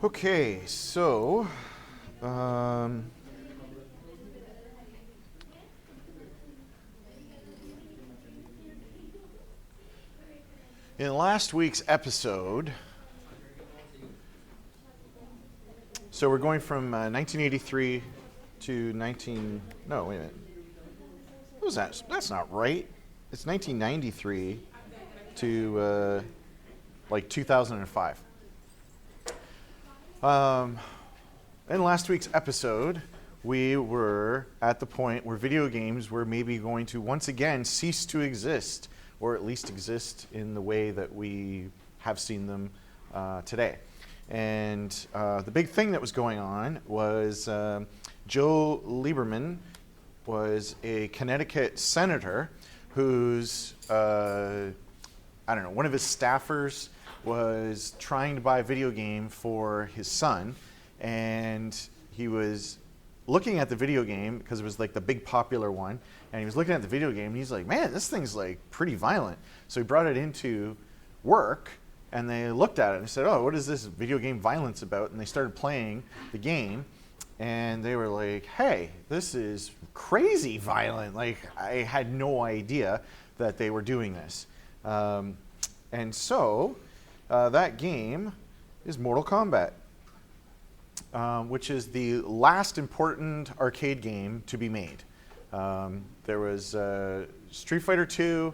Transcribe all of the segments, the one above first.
Okay, so in last week's episode, so we're going from 1983 to no, wait a minute. What was that? That's not right. It's 1993 to like 2005. In last week's episode, we were at the point where video games were maybe going to once again cease to exist, or at least exist in the way that we have seen them today. And the big thing that was going on was Joe Lieberman was a Connecticut senator whose, one of his staffers was trying to buy a video game for his son, and he was looking at the video game because it was like the big popular one, and he was looking at the video game and he's like, man, this thing's like pretty violent. So he brought it into work and they looked at it and they said, oh, what is this video game violence about? And they started playing the game and they were like, hey, this is crazy violent. Like, I had no idea that they were doing this. And so that game is Mortal Kombat, which is the last important arcade game to be made. There was Street Fighter 2,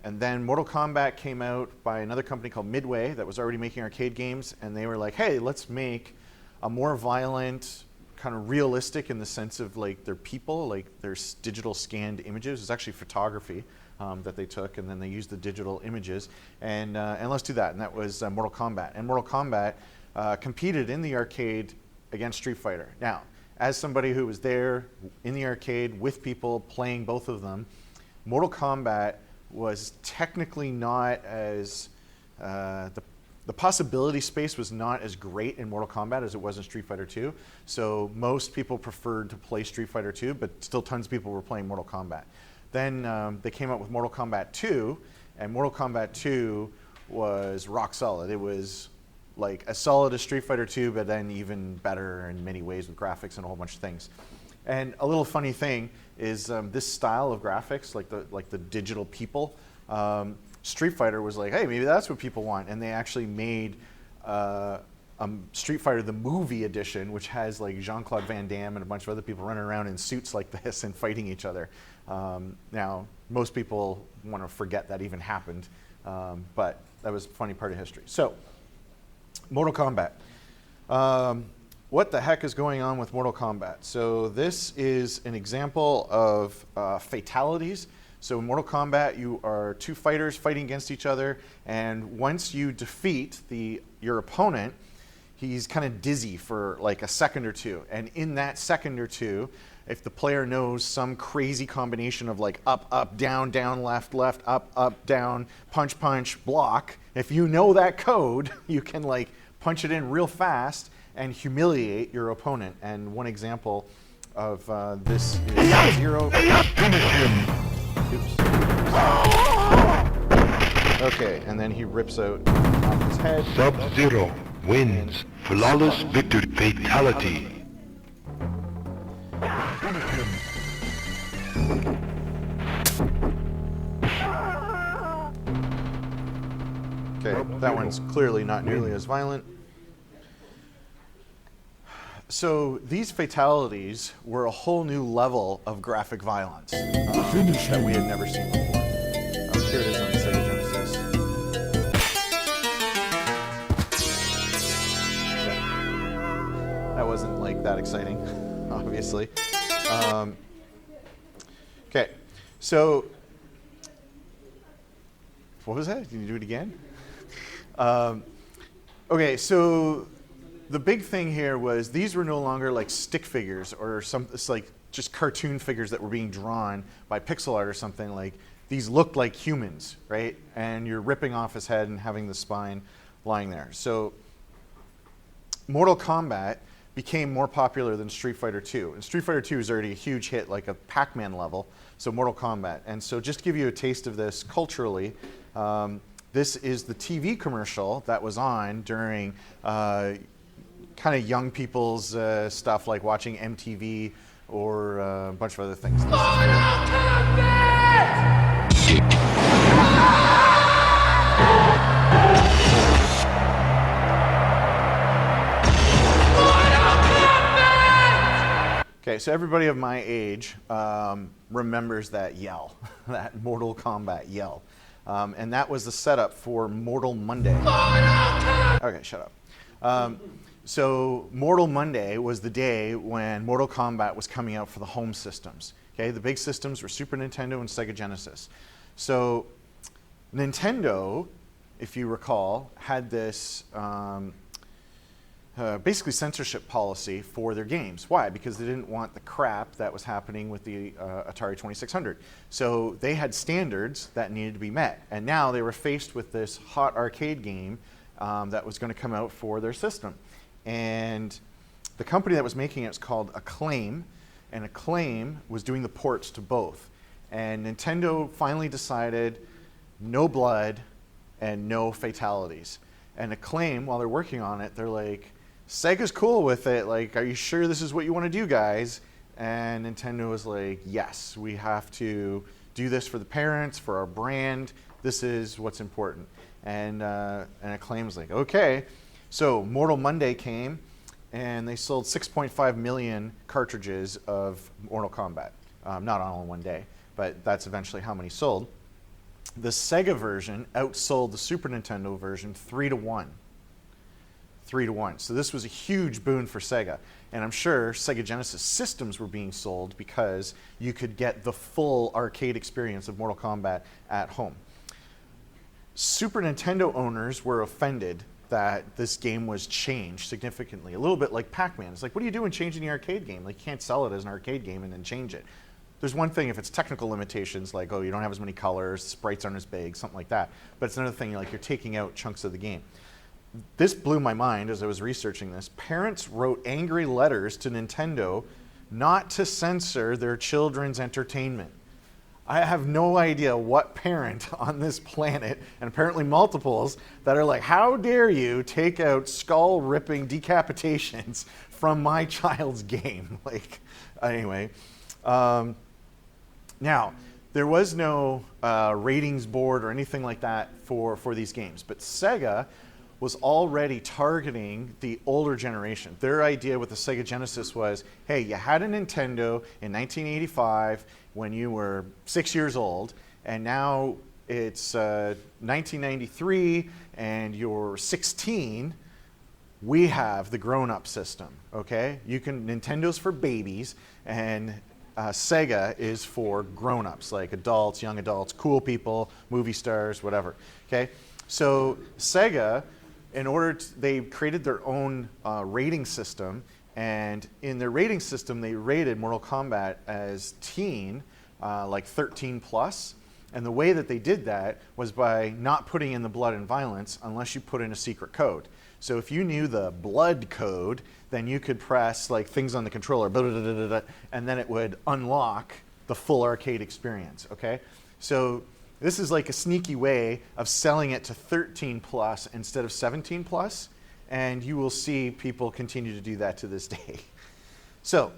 and then Mortal Kombat came out by another company called Midway that was already making arcade games, and they were like, hey, let's make a more violent, kind of realistic in the sense of like they're people, like there's digital scanned images. It's actually photography that they took, and then they used the digital images, and let's do that. And that was Mortal Kombat. And Mortal Kombat competed in the arcade against Street Fighter. Now, as somebody who was there in the arcade with people playing both of them, Mortal Kombat was technically not as the possibility space was not as great in Mortal Kombat as it was in Street Fighter 2. So most people preferred to play Street Fighter 2, but still tons of people were playing Mortal Kombat. Then they came out with Mortal Kombat 2, and Mortal Kombat 2 was rock solid. It was like as solid as Street Fighter 2, but then even better in many ways with graphics and a whole bunch of things. And a little funny thing is this style of graphics, like the digital people, Street Fighter was like, hey, maybe that's what people want. And they actually made Street Fighter the movie edition, which has like Jean-Claude Van Damme and a bunch of other people running around in suits like this and fighting each other. Now, most people want to forget that even happened, but that was a funny part of history. So, Mortal Kombat. What the heck is going on with Mortal Kombat? So this is an example of fatalities. So in Mortal Kombat, you are two fighters fighting against each other, and once you defeat your opponent, he's kind of dizzy for like a second or two. And in that second or two, if the player knows some crazy combination of like up, up, down, down, left, left, up, down, punch, punch, block, if you know that code, you can like punch it in real fast and humiliate your opponent. And one example of this is Zero. Oops. Okay, and then he rips out off his head. Sub-Zero wins. Flawless victory. Fatality. Okay, that one's clearly not nearly as violent. So these fatalities were a whole new level of graphic violence that we had never seen before. Here it is on the Sega Genesis. Okay. That wasn't like that exciting, obviously. Okay, so what was that? Can you do it again? Okay, so the big thing here was these were no longer like stick figures or it's like just cartoon figures that were being drawn by pixel art or something. Like these looked like humans, right? And you're ripping off his head and having the spine lying there. So Mortal Kombat became more popular than Street Fighter 2. And Street Fighter 2 is already a huge hit, like a Pac-Man level, so Mortal Kombat. And so just to give you a taste of this culturally, this is the TV commercial that was on during kind of young people's stuff, like watching MTV or a bunch of other things. Okay, so everybody of my age remembers that yell, that Mortal Kombat yell. And that was the setup for Mortal Monday. Okay, shut up. So Mortal Monday was the day when Mortal Kombat was coming out for the home systems. Okay, the big systems were Super Nintendo and Sega Genesis. So Nintendo, if you recall, had this basically censorship policy for their games. Why? Because they didn't want the crap that was happening with the Atari 2600. So they had standards that needed to be met. And now they were faced with this hot arcade game that was going to come out for their system. And the company that was making it was called Acclaim, and Acclaim was doing the ports to both. And Nintendo finally decided no blood and no fatalities. And Acclaim, while they're working on it, they're like, Sega's cool with it. Like, are you sure this is what you want to do, guys? And Nintendo was like, yes, we have to do this for the parents, for our brand. This is what's important. And Acclaim was like, okay. So Mortal Monday came, and they sold 6.5 million cartridges of Mortal Kombat. Not all in one day, but that's eventually how many sold. The Sega version outsold the Super Nintendo version 3-1. 3-1. So this was a huge boon for Sega. And I'm sure Sega Genesis systems were being sold because you could get the full arcade experience of Mortal Kombat at home. Super Nintendo owners were offended that this game was changed significantly. A little bit like Pac-Man. It's like, what are you doing changing the arcade game? Like, you can't sell it as an arcade game and then change it. There's one thing if it's technical limitations, like, oh, you don't have as many colors, sprites aren't as big, something like that. But it's another thing, like, you're taking out chunks of the game. This blew my mind as I was researching this. Parents wrote angry letters to Nintendo not to censor their children's entertainment. I have no idea what parent on this planet, and apparently multiples, that are like, how dare you take out skull-ripping decapitations from my child's game? Like, anyway. Now, there was no ratings board or anything like that for these games, but Sega was already targeting the older generation. Their idea with the Sega Genesis was, hey, you had a Nintendo in 1985 when you were 6 years old, and now it's 1993 and you're 16. We have the grown-up system, okay? Nintendo's for babies, and Sega is for grown-ups, like adults, young adults, cool people, movie stars, whatever, okay? So Sega, they created their own rating system, and in their rating system, they rated Mortal Kombat as teen, like 13 plus. And the way that they did that was by not putting in the blood and violence unless you put in a secret code. So if you knew the blood code, then you could press like things on the controller, blah, blah, blah, blah, blah, and then it would unlock the full arcade experience, okay? So this is like a sneaky way of selling it to 13 plus instead of 17 plus, and you will see people continue to do that to this day. So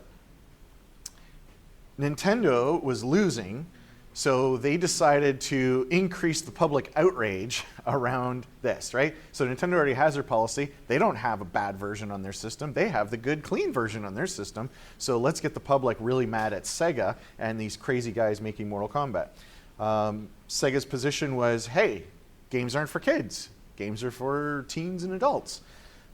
Nintendo was losing, so they decided to increase the public outrage around this, right? So Nintendo already has their policy. They don't have a bad version on their system. They have the good, clean version on their system. So let's get the public really mad at Sega and these crazy guys making Mortal Kombat. Sega's position was, hey, games aren't for kids. Games are for teens and adults.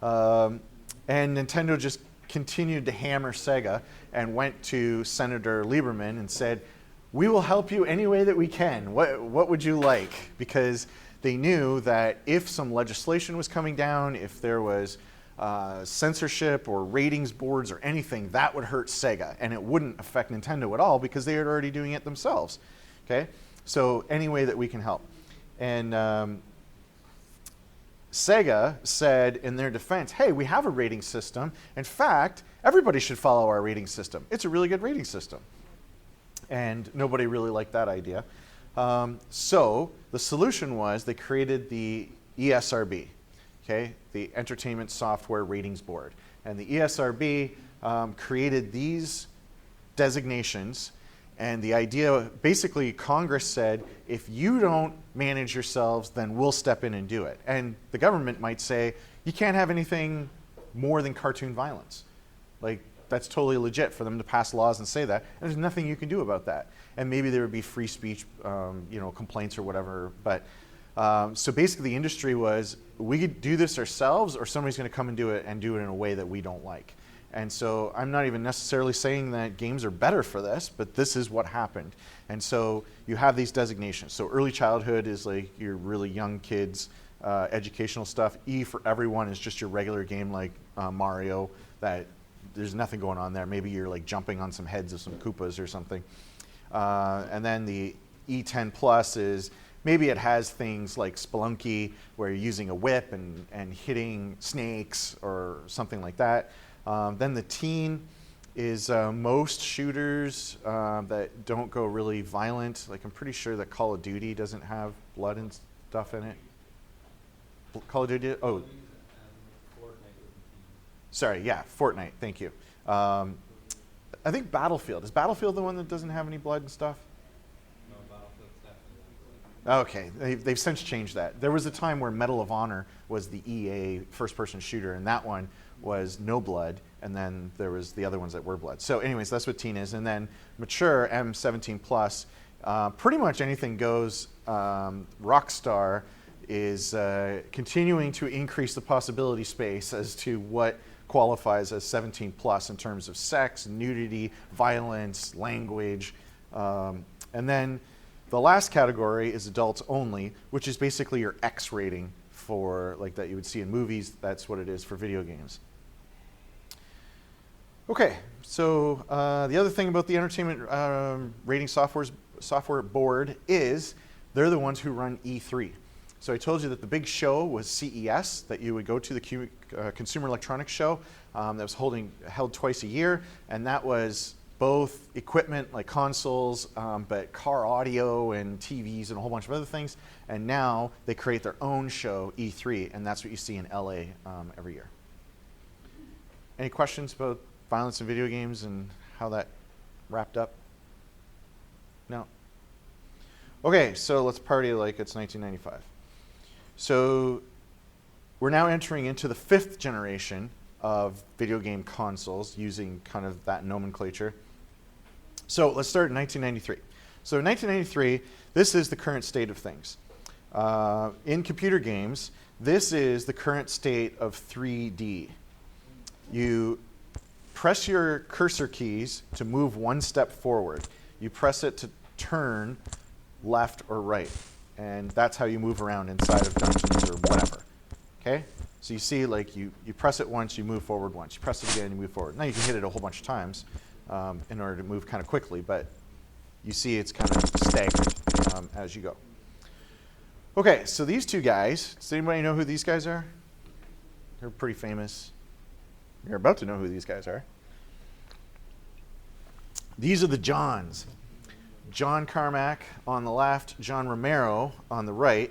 And Nintendo just continued to hammer Sega and went to Senator Lieberman and said, we will help you any way that we can. What would you like? Because they knew that if some legislation was coming down, if there was censorship or ratings boards or anything, that would hurt Sega, and it wouldn't affect Nintendo at all because they are already doing it themselves. Okay, so any way that we can help. And Sega said in their defense, hey, we have a rating system. In fact, everybody should follow our rating system. It's a really good rating system. And nobody really liked that idea. So the solution was they created the ESRB, okay? The Entertainment Software Ratings Board. And the ESRB created these designations, and the idea, basically Congress said, if you don't manage yourselves, then we'll step in and do it. And the government might say, you can't have anything more than cartoon violence. Like, that's totally legit for them to pass laws and say that, and there's nothing you can do about that. And maybe there would be free speech, complaints or whatever. But so basically, the industry was, we could do this ourselves, or somebody's going to come and do it in a way that we don't like. And so I'm not even necessarily saying that games are better for this, but this is what happened. And so you have these designations. So early childhood is like your really young kids, educational stuff. E for everyone is just your regular game like Mario, that there's nothing going on there. Maybe you're like jumping on some heads of some Koopas or something. And then the E10 plus is, maybe it has things like Spelunky, where you're using a whip and hitting snakes or something like that. Then the teen is most shooters that don't go really violent. Like, I'm pretty sure that Call of Duty doesn't have blood and stuff in it. Call of Duty, oh. Sorry, yeah, Fortnite, thank you. I think Battlefield. Is Battlefield the one that doesn't have any blood and stuff? No, Battlefield's definitely. Okay, they've since changed that. There was a time where Medal of Honor was the EA first-person shooter, and that one was no blood, and then there was the other ones that were blood. So anyways, that's what teen is. And then mature, M17 plus, pretty much anything goes. Rockstar is continuing to increase the possibility space as to what qualifies as 17 plus in terms of sex, nudity, violence, language. And then the last category is adults only, which is basically your X rating for, like, that you would see in movies. That's what it is for video games. Okay, so the other thing about the Entertainment Rating Software Board is they're the ones who run E3. So I told you that the big show was CES, that you would go to, the Consumer Electronics Show, that was held twice a year, and that was both equipment like consoles, but car audio and TVs and a whole bunch of other things. And now they create their own show, E3, and that's what you see in LA every year. Any questions about violence in video games and how that wrapped up? No? Okay, so let's party like it's 1995. So we're now entering into the 5th generation of video game consoles using kind of that nomenclature. So let's start in 1993. So in 1993, this is the current state of things. In computer games, this is the current state of 3D. You press your cursor keys to move one step forward. You press it to turn left or right. And that's how you move around inside of dungeons or whatever. Okay? So you see, like, you press it once, you move forward once. You press it again, you move forward. Now you can hit it a whole bunch of times in order to move kind of quickly, but you see it's kind of staggered as you go. Okay, so these two guys, does anybody know who these guys are? They're pretty famous. You're about to know who these guys are. These are the Johns. John Carmack on the left, John Romero on the right.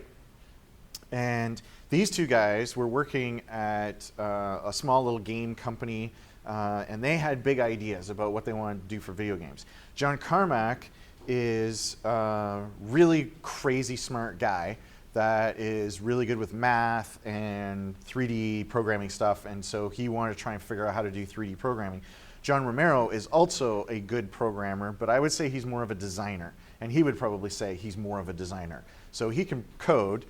And these two guys were working at a small little game company, and they had big ideas about what they wanted to do for video games. John Carmack is a really crazy smart guy that is really good with math and 3D programming stuff, and so he wanted to try and figure out how to do 3D programming. John Romero is also a good programmer, but I would say he's more of a designer, and he would probably say he's more of a designer. So he can code.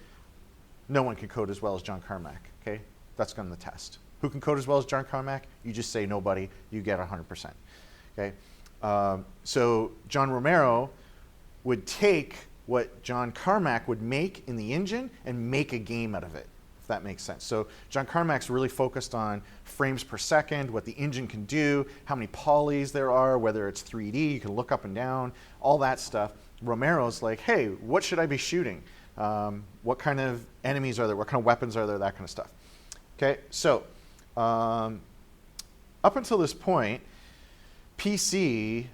No one can code as well as John Carmack, okay? That's going to the test. Who can code as well as John Carmack? You just say nobody, you get 100%, okay? So John Romero would take what John Carmack would make in the engine and make a game out of it, if that makes sense. So John Carmack's really focused on frames per second, what the engine can do, how many polys there are, whether it's 3D, you can look up and down, all that stuff. Romero's like, hey, what should I be shooting? What kind of enemies are there? What kind of weapons are there? That kind of stuff. Okay, so up until this point, PC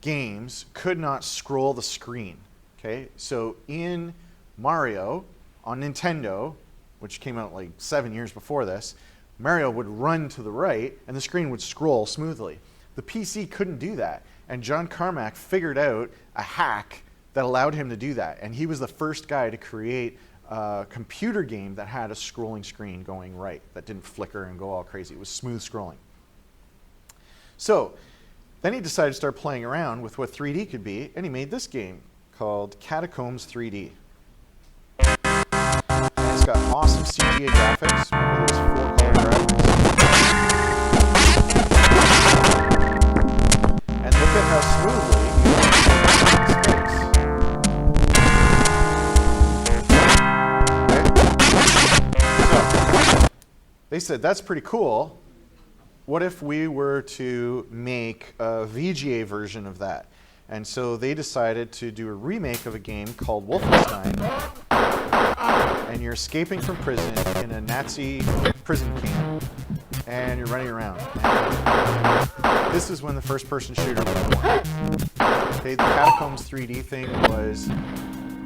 games could not scroll the screen. Okay, so in Mario on Nintendo, which came out like 7 years before this, Mario would run to the right and the screen would scroll smoothly. The PC couldn't do that. And John Carmack figured out a hack that allowed him to do that. And he was the first guy to create a computer game that had a scrolling screen going right, that didn't flicker and go all crazy. It was smooth scrolling. So then he decided to start playing around with what 3D could be, and he made this game called Catacombs 3D. It's got awesome CGI graphics. Remember those 4-color graphics? And look at how smoothly they said, that's pretty cool. What if we were to make a VGA version of that? And so they decided to do a remake of a game called Wolfenstein. And you're escaping from prison in a Nazi prison camp. And you're running around. And this is when the first-person shooter was born. Okay, the Catacombs 3D thing was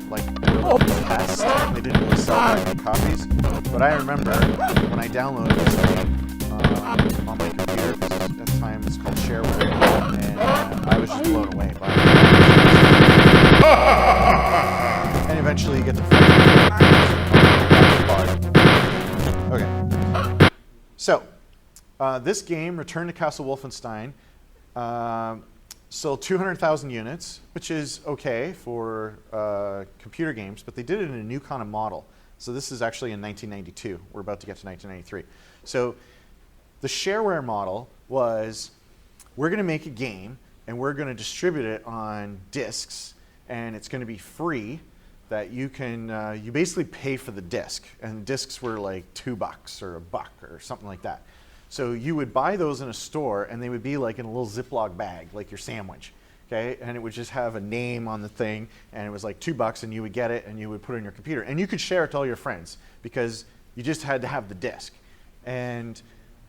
like a test. They didn't really sell that many copies. But I remember when I downloaded this game on my computer, because at the time it was called shareware, and I was just blown away by it. And eventually you get the Okay. So, this game, Return to Castle Wolfenstein, sold 200,000 units, which is okay for computer games, but they did it in a new kind of model. So this is actually in 1992. We're about to get to 1993. So the shareware model was, we're going to make a game, and we're going to distribute it on discs, and it's going to be free, that you can, you basically pay for the disc, and discs were like $2 or $1 or something like that. So you would buy those in a store, and they would be like in a little Ziploc bag, like your sandwich, okay? And it would just have a name on the thing, and it was like $2, and you would get it, and you would put it in your computer. And you could share it to all your friends, because you just had to have the disc. And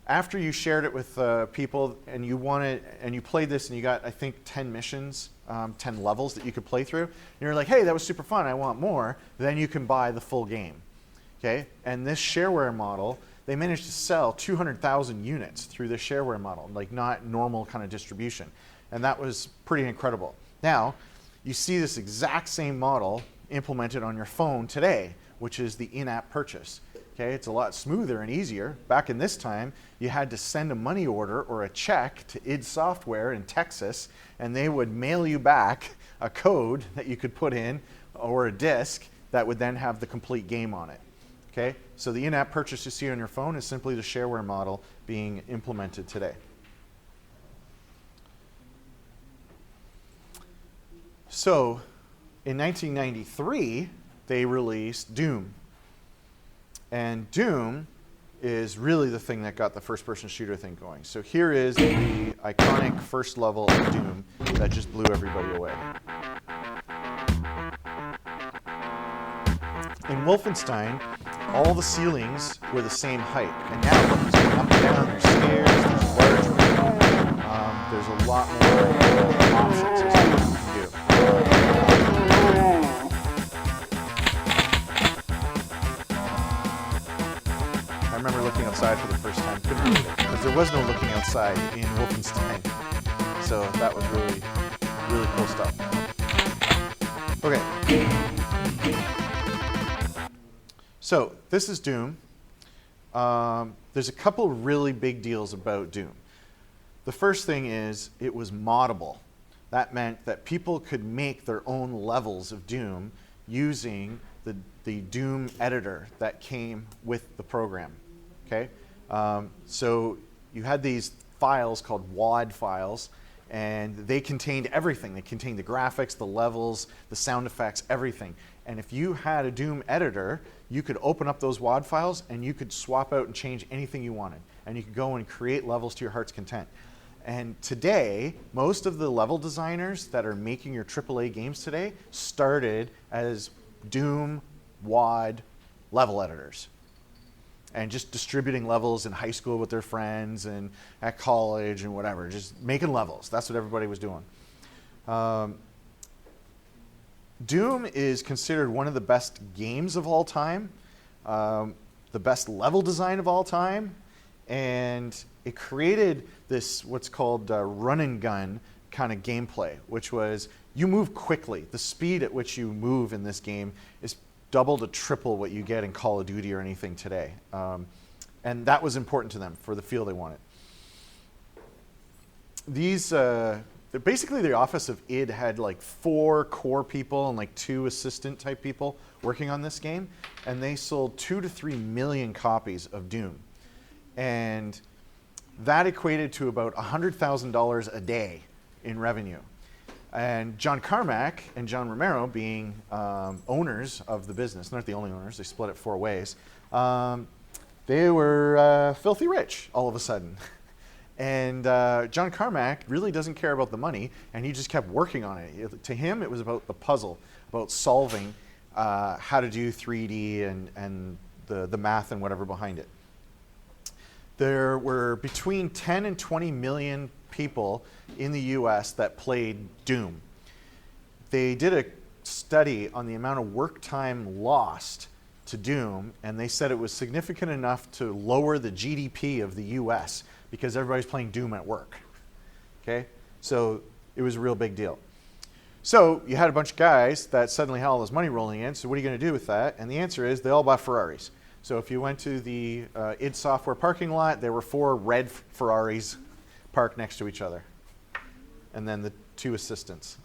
after you shared it with people, and you wanted, and you played this, and you got, I think, 10 missions, 10 levels that you could play through, and you're like, hey, that was super fun, I want more, then you can buy the full game, okay? And this shareware model, they managed to sell 200,000 units through the shareware model, like not normal kind of distribution. And that was pretty incredible. Now, you see this exact same model implemented on your phone today, which is the in-app purchase. Okay, it's a lot smoother and easier. Back in this time, you had to send a money order or a check to id Software in Texas, and they would mail you back a code that you could put in, or a disk that would then have the complete game on it. Okay, so the in-app purchase you see on your phone is simply the shareware model being implemented today. So in 1993, they released Doom. And Doom is really the thing that got the first-person shooter thing going. So here is the iconic first level of Doom that just blew everybody away. In Wolfenstein, all the ceilings were the same height. And now look, there's going up and down, there's stairs, there's large rooms. There's a lot more options as to what you can do. I remember looking outside for the first time, couldn't believe it, because there was no looking outside in Wolfenstein. So that was really, really cool stuff. Okay. So this is Doom. There's a couple really big deals about Doom. The first thing is it was moddable. That meant that people could make their own levels of Doom using the Doom editor that came with the program. Okay? So you had these files called WAD files, and they contained everything. They contained the graphics, the levels, the sound effects, everything. And if you had a Doom editor, you could open up those WAD files and you could swap out and change anything you wanted. And you could go and create levels to your heart's content. And today, most of the level designers that are making your AAA games today started as Doom WAD level editors. And just distributing levels in high school with their friends and at college and whatever. Just making levels. That's what everybody was doing. Doom is considered one of the best games of all time. the best level design of all time, and it created this what's called run and gun kind of gameplay, which was you move quickly. The speed at which you move in this game is double to triple what you get in Call of Duty or anything today. And that was important to them for the feel they wanted. Basically the office of id had like 4 core people and like 2 assistant type people working on this game, and they sold 2 to 3 million copies of Doom. And that equated to about $100,000 a day in revenue. And John Carmack and John Romero, being owners of the business, not the only owners, they split it 4 ways, they were filthy rich all of a sudden. And John Carmack really doesn't care about the money, and he just kept working on it. To him, it was about the puzzle, about solving how to do 3D and the math and whatever behind it. There were between 10 and 20 million people in the US that played Doom. They did a study on the amount of work time lost to Doom, and they said it was significant enough to lower the GDP of the US because everybody's playing Doom at work. Okay? So it was a real big deal. So you had a bunch of guys that suddenly had all this money rolling in, so what are you going to do with that? And the answer is they all bought Ferraris. So if you went to the id Software parking lot, there were 4 red Ferraris parked next to each other. And then the 2 assistants.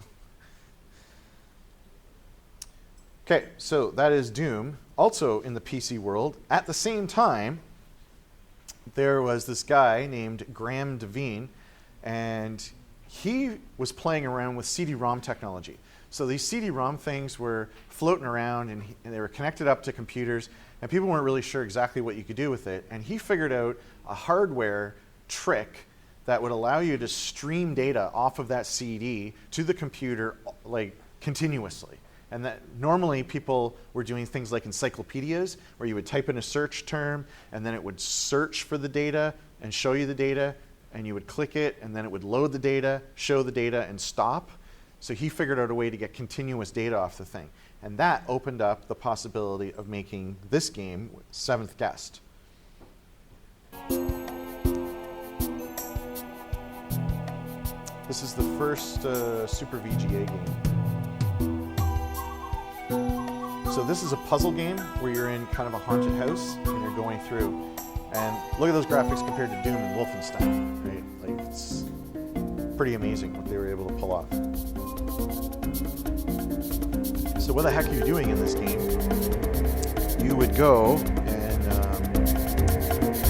Okay, so that is Doom. Also in the PC world, at the same time, there was this guy named Graham Devine, and he was playing around with CD-Rom technology. So these CD-Rom things were floating around, and they were connected up to computers, and people weren't really sure exactly what you could do with it. And he figured out a hardware trick that would allow you to stream data off of that CD to the computer like continuously. And that normally people were doing things like encyclopedias, where you would type in a search term, and then it would search for the data and show you the data, and you would click it, and then it would load the data, show the data, and stop. So he figured out a way to get continuous data off the thing. And that opened up the possibility of making this game, Seventh Guest. This is the first Super VGA game. So this is a puzzle game where you're in kind of a haunted house and you're going through. And look at those graphics compared to Doom and Wolfenstein, right? Like, it's pretty amazing what they were able to pull off. So what the heck are you doing in this game? You would go and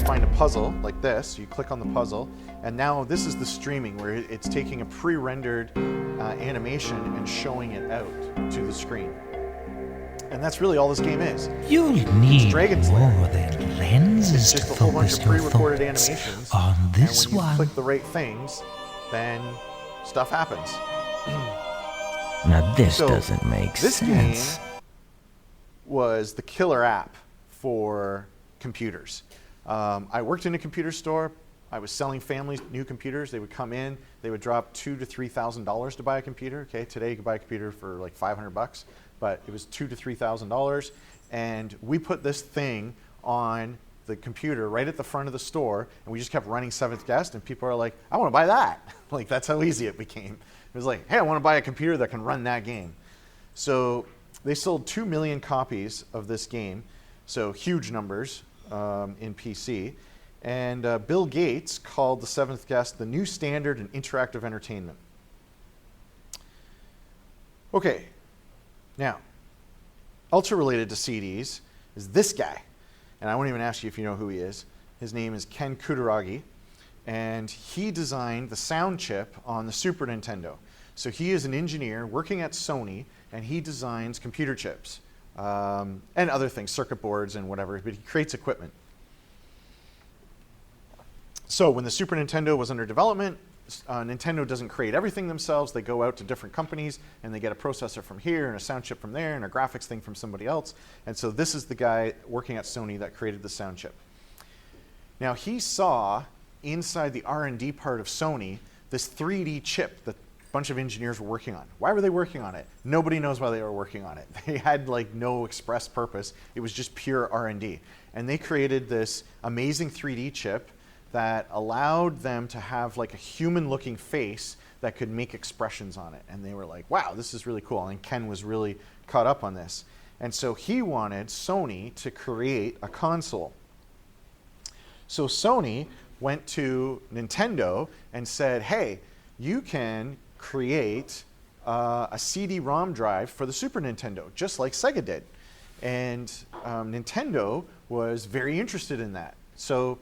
find a puzzle like this. You click on the puzzle, and now this is the streaming where it's taking a pre-rendered animation and showing it out to the screen. And that's really all this game is. You'll need Dragon's more Lair. than lenses It's to just a whole bunch focus of your pre-recorded thoughts animations. on this and when you one. click the right things, then stuff happens. Now this So, doesn't make This sense. game was the killer app for computers. I worked in a computer store. I was selling families new computers. They would come in. They would drop $2,000 to $3,000 to buy a computer. Okay, today you could buy a computer for like $500, but it was $2,000 to $3,000. And we put this thing on the computer right at the front of the store, and we just kept running Seventh Guest, and people are like, I want to buy that. Like, that's how easy it became. It was like, hey, I want to buy a computer that can run that game. So they sold 2 million copies of this game, so huge numbers in PC. And Bill Gates called the Seventh Guest the new standard in interactive entertainment. Okay, now, ultra related to CDs is this guy. And I won't even ask you if you know who he is. His name is Ken Kutaragi. And he designed the sound chip on the Super Nintendo. So he is an engineer working at Sony, and he designs computer chips and other things, circuit boards and whatever, but he creates equipment. So when the Super Nintendo was under development, Nintendo doesn't create everything themselves. They go out to different companies, and they get a processor from here, and a sound chip from there, and a graphics thing from somebody else. And so this is the guy working at Sony that created the sound chip. Now he saw inside the R&D part of Sony this 3D chip that bunch of engineers were working on. Why were they working on it? Nobody knows why they were working on it. They had like no express purpose. It was just pure R&D. And they created this amazing 3D chip that allowed them to have like a human-looking face that could make expressions on it. And they were like, wow, this is really cool. And Ken was really caught up on this. And so he wanted Sony to create a console. So Sony went to Nintendo and said, hey, you can create a CD-ROM drive for the Super Nintendo, just like Sega did. And Nintendo was very interested in that. So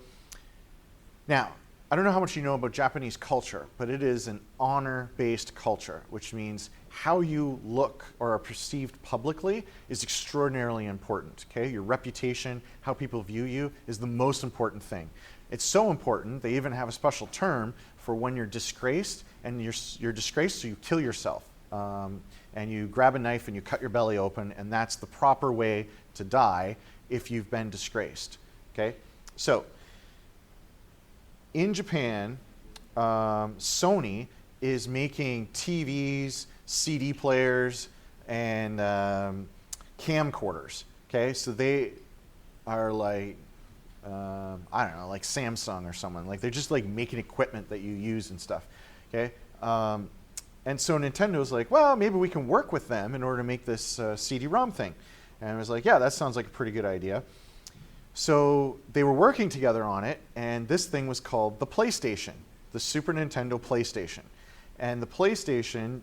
now, I don't know how much you know about Japanese culture, but it is an honor-based culture, which means how you look or are perceived publicly is extraordinarily important. Okay? Your reputation, how people view you, is the most important thing. It's so important, they even have a special term for when you're disgraced, and you're disgraced, so you kill yourself. And you grab a knife and you cut your belly open, and that's the proper way to die if you've been disgraced. Okay? So, in Japan, Sony is making TVs, CD players, and camcorders. Okay, so they are like, I don't know, like Samsung or someone. Like they're just like making equipment that you use and stuff. Okay, and so Nintendo's like, well, maybe we can work with them in order to make this CD-ROM thing. And I was like, yeah, that sounds like a pretty good idea. So they were working together on it, and this thing was called the PlayStation, the Super Nintendo PlayStation. And the PlayStation,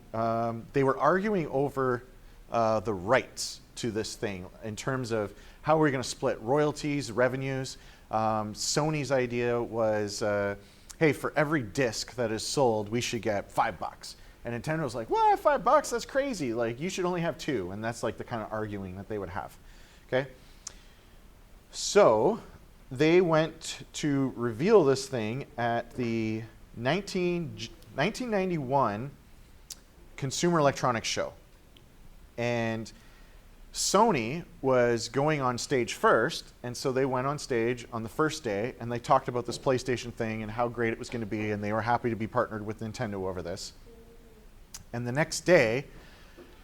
they were arguing over the rights to this thing in terms of how we're going to split royalties, revenues. Sony's idea was, hey, for every disc that is sold, we should get $5. And Nintendo was like, what, $5? That's crazy. Like, you should only have 2. And that's like the kind of arguing that they would have. Okay? So they went to reveal this thing at the 1991 Consumer Electronics Show. And Sony was going on stage first, and so they went on stage on the first day, and they talked about this PlayStation thing and how great it was going to be, and they were happy to be partnered with Nintendo over this. And the next day,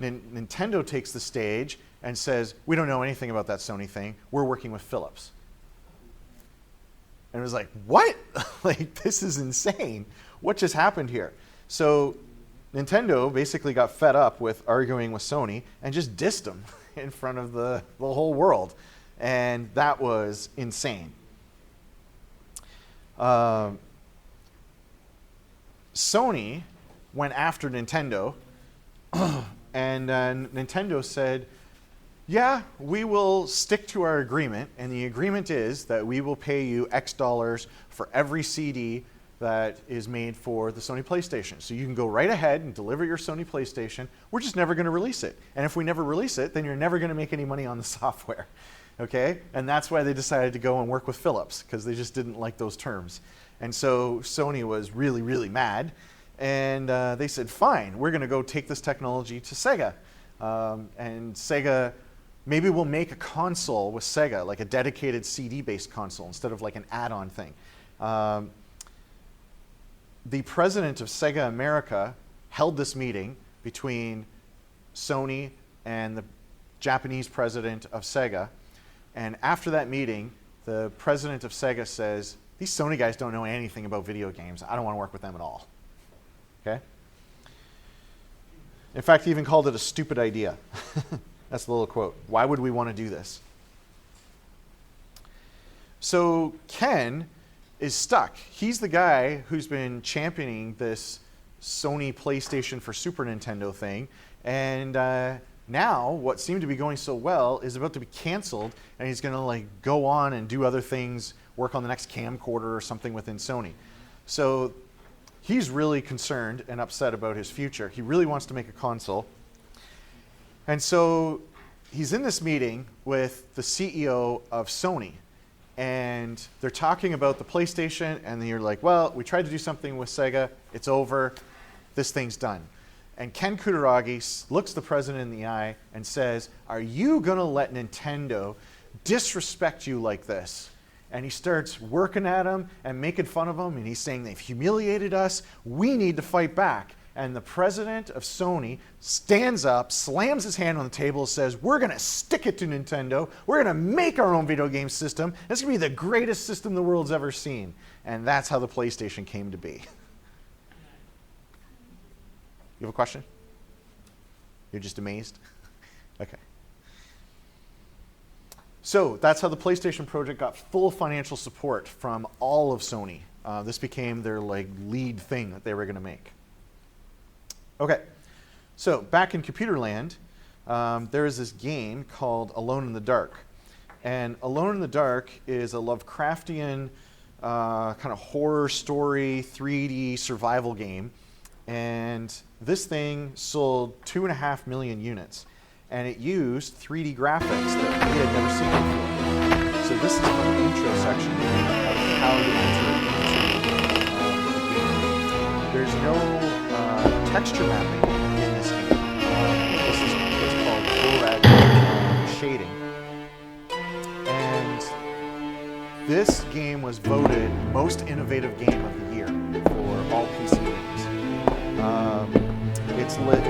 Nintendo takes the stage and says, we don't know anything about that Sony thing. We're working with Philips. And it was like, what? Like, this is insane. What just happened here? So Nintendo basically got fed up with arguing with Sony and just dissed them in front of the whole world. And that was insane. Sony went after Nintendo, and Nintendo said, yeah, we will stick to our agreement, and the agreement is that we will pay you X dollars for every CD that is made for the Sony PlayStation. So you can go right ahead and deliver your Sony PlayStation. We're just never going to release it. And if we never release it, then you're never going to make any money on the software. Okay? And that's why they decided to go and work with Philips, because they just didn't like those terms. And so Sony was really, really mad. And they said, fine, we're going to go take this technology to Sega. And Sega, maybe we'll make a console with Sega, like a dedicated CD-based console instead of like an add-on thing. The president of Sega America held this meeting between Sony and the Japanese president of Sega. And after that meeting, the president of Sega says, these Sony guys don't know anything about video games. I don't want to work with them at all. Okay? In fact, he even called it a stupid idea. That's the little quote. Why would we want to do this? So Ken is stuck. He's the guy who's been championing this Sony PlayStation for Super Nintendo thing. And now what seemed to be going so well is about to be canceled, and he's going to like go on and do other things, work on the next camcorder or something within Sony. So he's really concerned and upset about his future. He really wants to make a console. And so he's in this meeting with the CEO of Sony. And they're talking about the PlayStation, and then you're like, well, we tried to do something with Sega. It's over. This thing's done. And Ken Kutaragi looks the president in the eye and says, are you going to let Nintendo disrespect you like this? And he starts working at him and making fun of him, and he's saying they've humiliated us. We need to fight back. And the president of Sony stands up, slams his hand on the table, says, we're going to stick it to Nintendo. We're going to make our own video game system. It's going to be the greatest system the world's ever seen. And that's how the PlayStation came to be. You have a question? You're just amazed? Okay. So that's how the PlayStation project got full financial support from all of Sony. This became their lead thing that they were going to make. Okay, so back in computer land, there is this game called Alone in the Dark. And Alone in the Dark is a Lovecraftian kind of horror story, 3D survival game. And this thing sold 2.5 million units. And it used 3D graphics that we had never seen before. So this is from the intro section of how you enter into the game. There's no texture mapping in this game. This is what's called ORAD shading. And this game was voted most innovative game of the year for all PC games.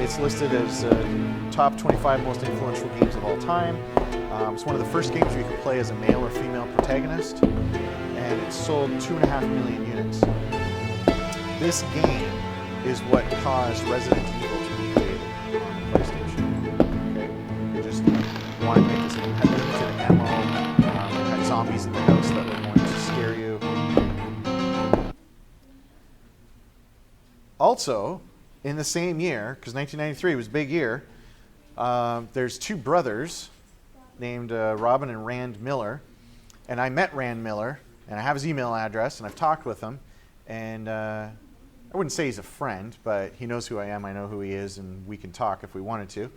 It's listed as top 25 most influential games of all time. It's one of the first games you could play as a male or female protagonist, and it sold 2.5 million units. This game is what caused Resident Evil to be created on the PlayStation. Okay? They just wanted to make this game, had limited ammo, had zombies in the house that were going to scare you. Also, in the same year, because 1993 was a big year, there's two brothers named Robin and Rand Miller, and I met Rand Miller, and I have his email address, and I've talked with him, and I wouldn't say he's a friend, but he knows who I am, I know who he is, and we can talk if we wanted to.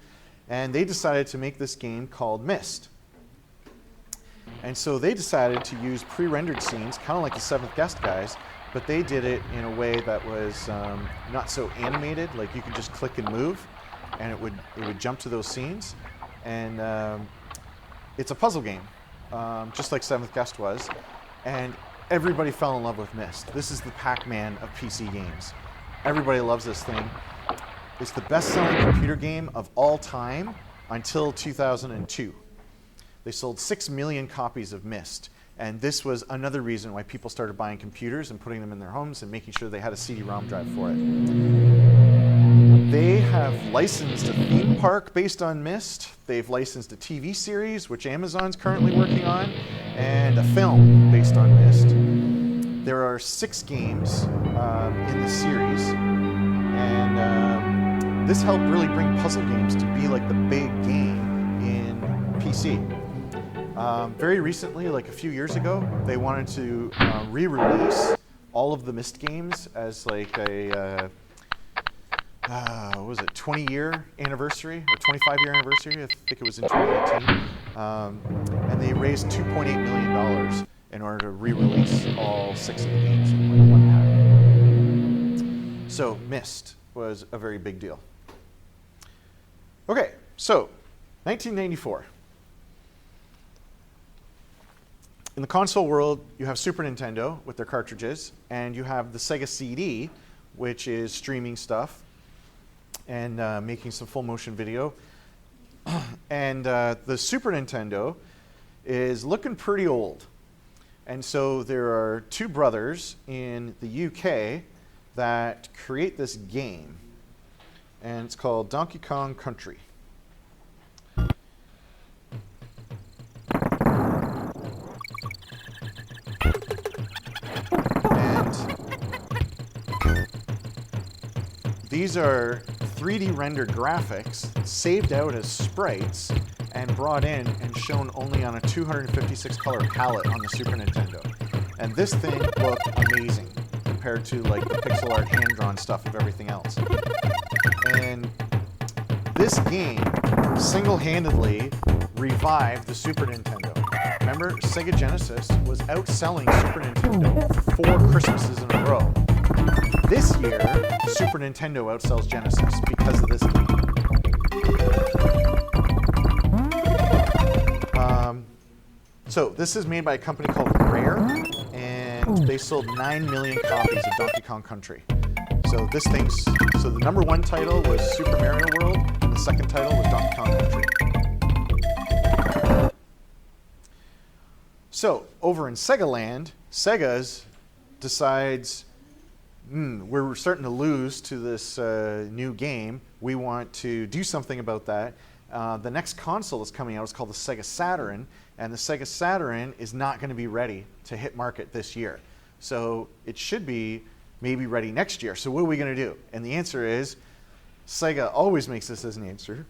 And they decided to make this game called Myst. And so they decided to use pre-rendered scenes, kind of like the Seventh Guest guys, but they did it in a way that was not so animated, like you could just click and move, and it would jump to those scenes. And it's a puzzle game, just like Seventh Guest was. And everybody fell in love with Myst. This is the Pac-Man of PC games. Everybody loves this thing. It's the best-selling computer game of all time until 2002. They sold 6 million copies of Myst. And this was another reason why people started buying computers and putting them in their homes and making sure they had a CD-ROM drive for it. They have licensed a theme park based on Myst. They've licensed a TV series, which Amazon's currently working on, and a film based on Myst. There are 6 games in the series, and this helped really bring puzzle games to be like the big game in PC. Very recently, like a few years ago, they wanted to re-release all of the Myst games as like a what was it, 20-year anniversary or 25-year anniversary? I think it was in 2018. And they raised $2.8 million in order to re-release all 6 of the games in one pack. So Myst was a very big deal. Okay, so 1994. In the console world, you have Super Nintendo with their cartridges, and you have the Sega CD, which is streaming stuff and making some full motion video. And the Super Nintendo is looking pretty old. And so there are 2 brothers in the UK that create this game. And it's called Donkey Kong Country. These are 3D rendered graphics saved out as sprites and brought in and shown only on a 256 color palette on the Super Nintendo. And this thing looked amazing compared to like the pixel art hand-drawn stuff of everything else. And this game single-handedly revived the Super Nintendo. Remember, Sega Genesis was outselling Super Nintendo 4 Christmases in a row. This year, Super Nintendo outsells Genesis because of this game. So this is made by a company called Rare, and they sold 9 million copies of Donkey Kong Country. So So so the number one title was Super Mario World, and the second title was Donkey Kong Country. So over in Sega Land, Sega's decides, we're starting to lose to this new game. We want to do something about that. The next console that's coming out is called the Sega Saturn, and the Sega Saturn is not going to be ready to hit market this year. So it should be maybe ready next year. So what are we going to do? And the answer is, Sega always makes this as an answer.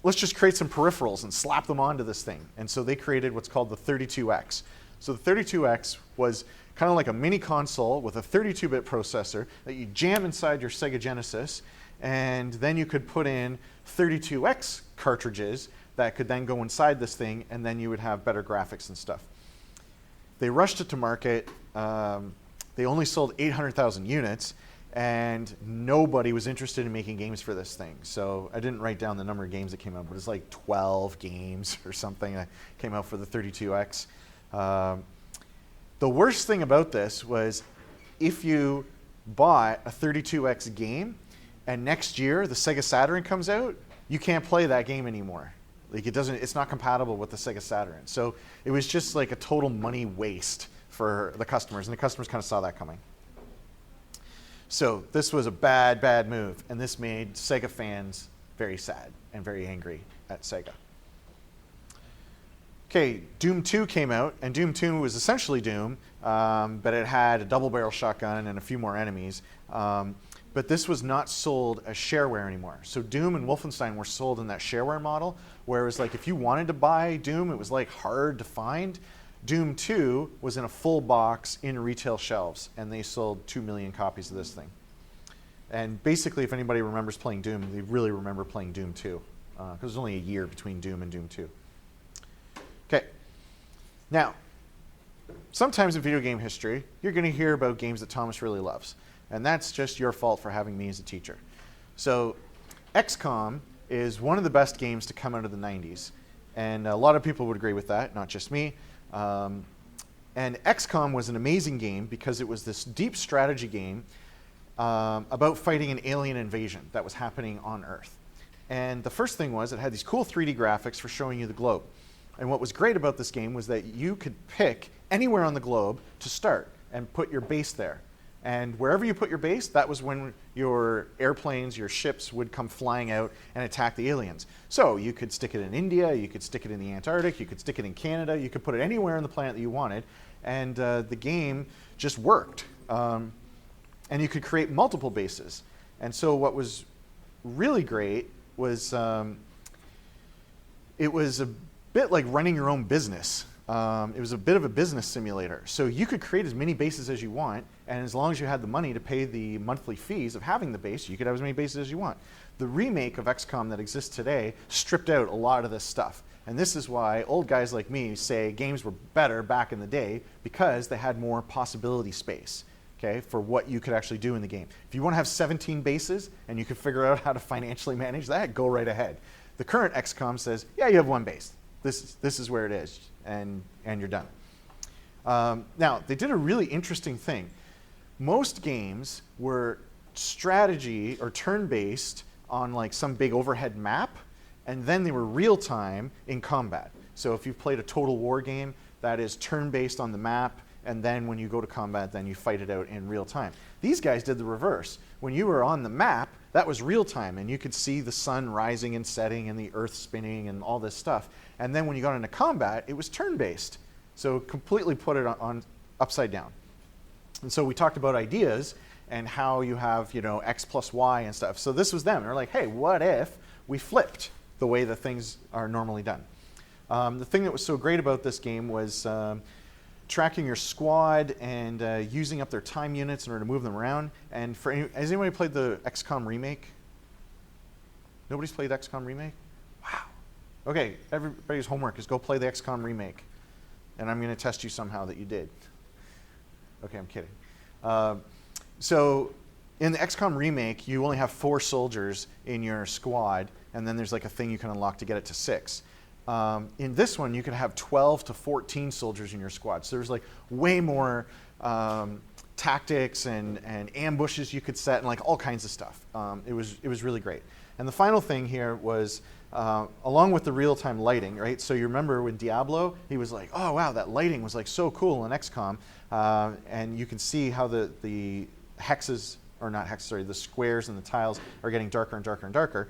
Let's just create some peripherals and slap them onto this thing. And so they created what's called the 32X. So the 32X was kind of like a mini console with a 32-bit processor that you jam inside your Sega Genesis, and then you could put in 32X cartridges that could then go inside this thing, and then you would have better graphics and stuff. They rushed it to market. They only sold 800,000 units, and nobody was interested in making games for this thing. So I didn't write down the number of games that came out, but it's like 12 games or something that came out for the 32X. The worst thing about this was if you bought a 32X game and next year the Sega Saturn comes out, you can't play that game anymore. Like it's not compatible with the Sega Saturn. So it was just like a total money waste for the customers, and the customers kind of saw that coming. So this was a bad, bad move, and this made Sega fans very sad and very angry at Sega. Okay, Doom 2 came out, and Doom 2 was essentially Doom, but it had a double-barrel shotgun and a few more enemies. But this was not sold as shareware anymore. So Doom and Wolfenstein were sold in that shareware model, where it was like if you wanted to buy Doom, it was like hard to find. Doom 2 was in a full box in retail shelves, and they sold 2 million copies of this thing. And basically, if anybody remembers playing Doom, they really remember playing Doom 2, because there's only a year between Doom and Doom 2. Okay, now, sometimes in video game history, you're going to hear about games that Thomas really loves, and that's just your fault for having me as a teacher. So XCOM is one of the best games to come out of the 90s, and a lot of people would agree with that, not just me. And XCOM was an amazing game because it was this deep strategy game about fighting an alien invasion that was happening on Earth. And the first thing was it had these cool 3D graphics for showing you the globe. And what was great about this game was that you could pick anywhere on the globe to start and put your base there. And wherever you put your base, that was when your airplanes, your ships would come flying out and attack the aliens. So you could stick it in India, you could stick it in the Antarctic, you could stick it in Canada, you could put it anywhere on the planet that you wanted, and the game just worked. And you could create multiple bases. And so what was really great was it was a bit like running your own business. It was a bit of a business simulator. So you could create as many bases as you want, and as long as you had the money to pay the monthly fees of having the base, you could have as many bases as you want. The remake of XCOM that exists today stripped out a lot of this stuff. And this is why old guys like me say games were better back in the day, because they had more possibility space, okay, for what you could actually do in the game. If you want to have 17 bases and you could figure out how to financially manage that, go right ahead. The current XCOM says, yeah, you have one base. This is where it is, and you're done. Now, they did a really interesting thing. Most games were strategy or turn-based on like some big overhead map, and then they were real-time in combat. So if you've played a Total War game, that is turn-based on the map, and then when you go to combat, then you fight it out in real time. These guys did the reverse. When you were on the map, that was real time, and you could see the sun rising and setting and the earth spinning and all this stuff. And then when you got into combat, it was turn-based. So completely put it on upside down. And so we talked about ideas and how you have, X plus Y and stuff. So this was them. They're like, hey, what if we flipped the way that things are normally done? The thing that was so great about this game was tracking your squad and using up their time units in order to move them around. And has anybody played the XCOM remake? Nobody's played XCOM remake? Wow. Okay, everybody's homework is go play the XCOM remake. And I'm going to test you somehow that you did. Okay, I'm kidding. So in the XCOM remake, you only have 4 soldiers in your squad, and then there's like a thing you can unlock to get it to 6. In this one, you could have 12 to 14 soldiers in your squad. So there's like way more tactics and ambushes you could set and like all kinds of stuff. It was really great. And the final thing here was, along with the real-time lighting, right? So you remember when Diablo, he was like, oh wow, that lighting was like so cool in XCOM. And you can see how the hexes, or not hexes, sorry, the squares and the tiles are getting darker and darker and darker.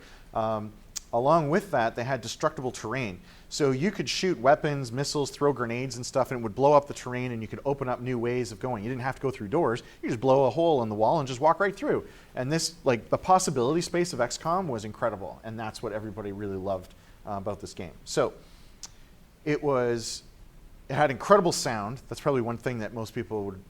Along with that, they had destructible terrain. So you could shoot weapons, missiles, throw grenades and stuff, and it would blow up the terrain, and you could open up new ways of going. You didn't have to go through doors. You just blow a hole in the wall and just walk right through. And this, like, the possibility space of XCOM was incredible, and that's what everybody really loved about this game. So it had incredible sound. That's probably one thing that most people would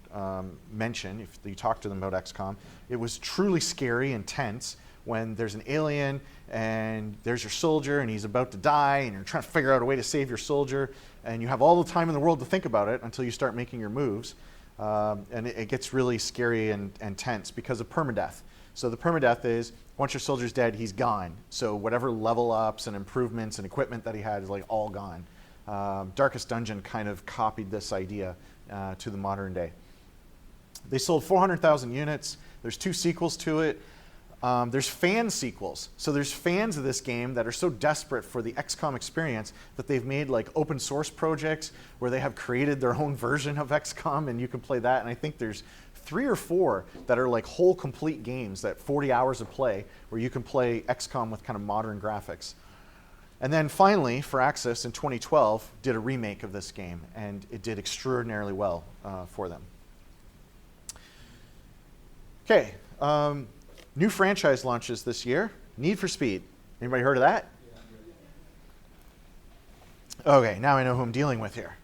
mention if you talk to them about XCOM. It was truly scary and tense when there's an alien and there's your soldier and he's about to die and you're trying to figure out a way to save your soldier, and you have all the time in the world to think about it until you start making your moves. And it gets really scary and tense because of permadeath. So the permadeath is, once your soldier's dead, he's gone. So whatever level ups and improvements and equipment that he had is like all gone. Darkest Dungeon kind of copied this idea to the modern day. They sold 400,000 units. There's 2 sequels to it. There's fan sequels. So there's fans of this game that are so desperate for the XCOM experience that they've made like open source projects where they have created their own version of XCOM, and you can play that. And I think there's 3 or 4 that are like whole complete games, that 40 hours of play, where you can play XCOM with kind of modern graphics. And then finally, for Access in 2012, did a remake of this game, and it did extraordinarily well for them. Okay. New franchise launches this year. Need for Speed. Anybody heard of that? Okay, now I know who I'm dealing with here.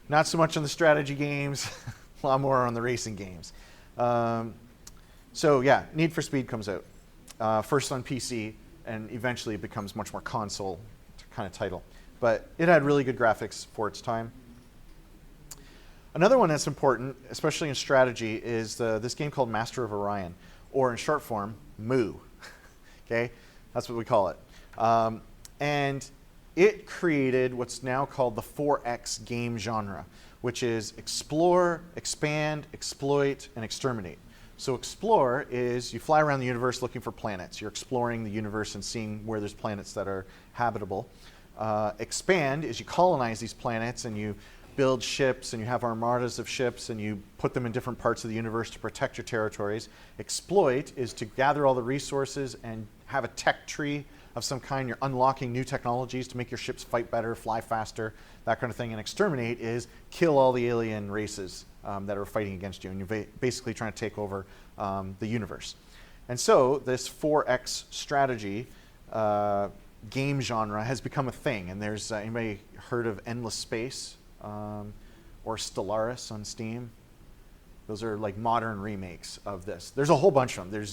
Not so much on the strategy games, a lot more on the racing games. So yeah, Need for Speed comes out. First on PC, and eventually it becomes much more console kind of title. But it had really good graphics for its time. Another one that's important, especially in strategy, is this game called Master of Orion, or in short form, Moo. Okay, that's what we call it. And it created what's now called the 4X game genre, which is explore, expand, exploit, and exterminate. So explore is you fly around the universe looking for planets. You're exploring the universe and seeing where there's planets that are habitable. Expand is you colonize these planets and you build ships and you have armadas of ships and you put them in different parts of the universe to protect your territories. Exploit is to gather all the resources and have a tech tree of some kind. You're unlocking new technologies to make your ships fight better, fly faster, that kind of thing. And exterminate is kill all the alien races that are fighting against you. And you're basically trying to take over the universe. And so this 4X strategy game genre has become a thing. And there's, anybody heard of Endless Space? Or Stellaris on Steam. Those are like modern remakes of this. There's a whole bunch of them.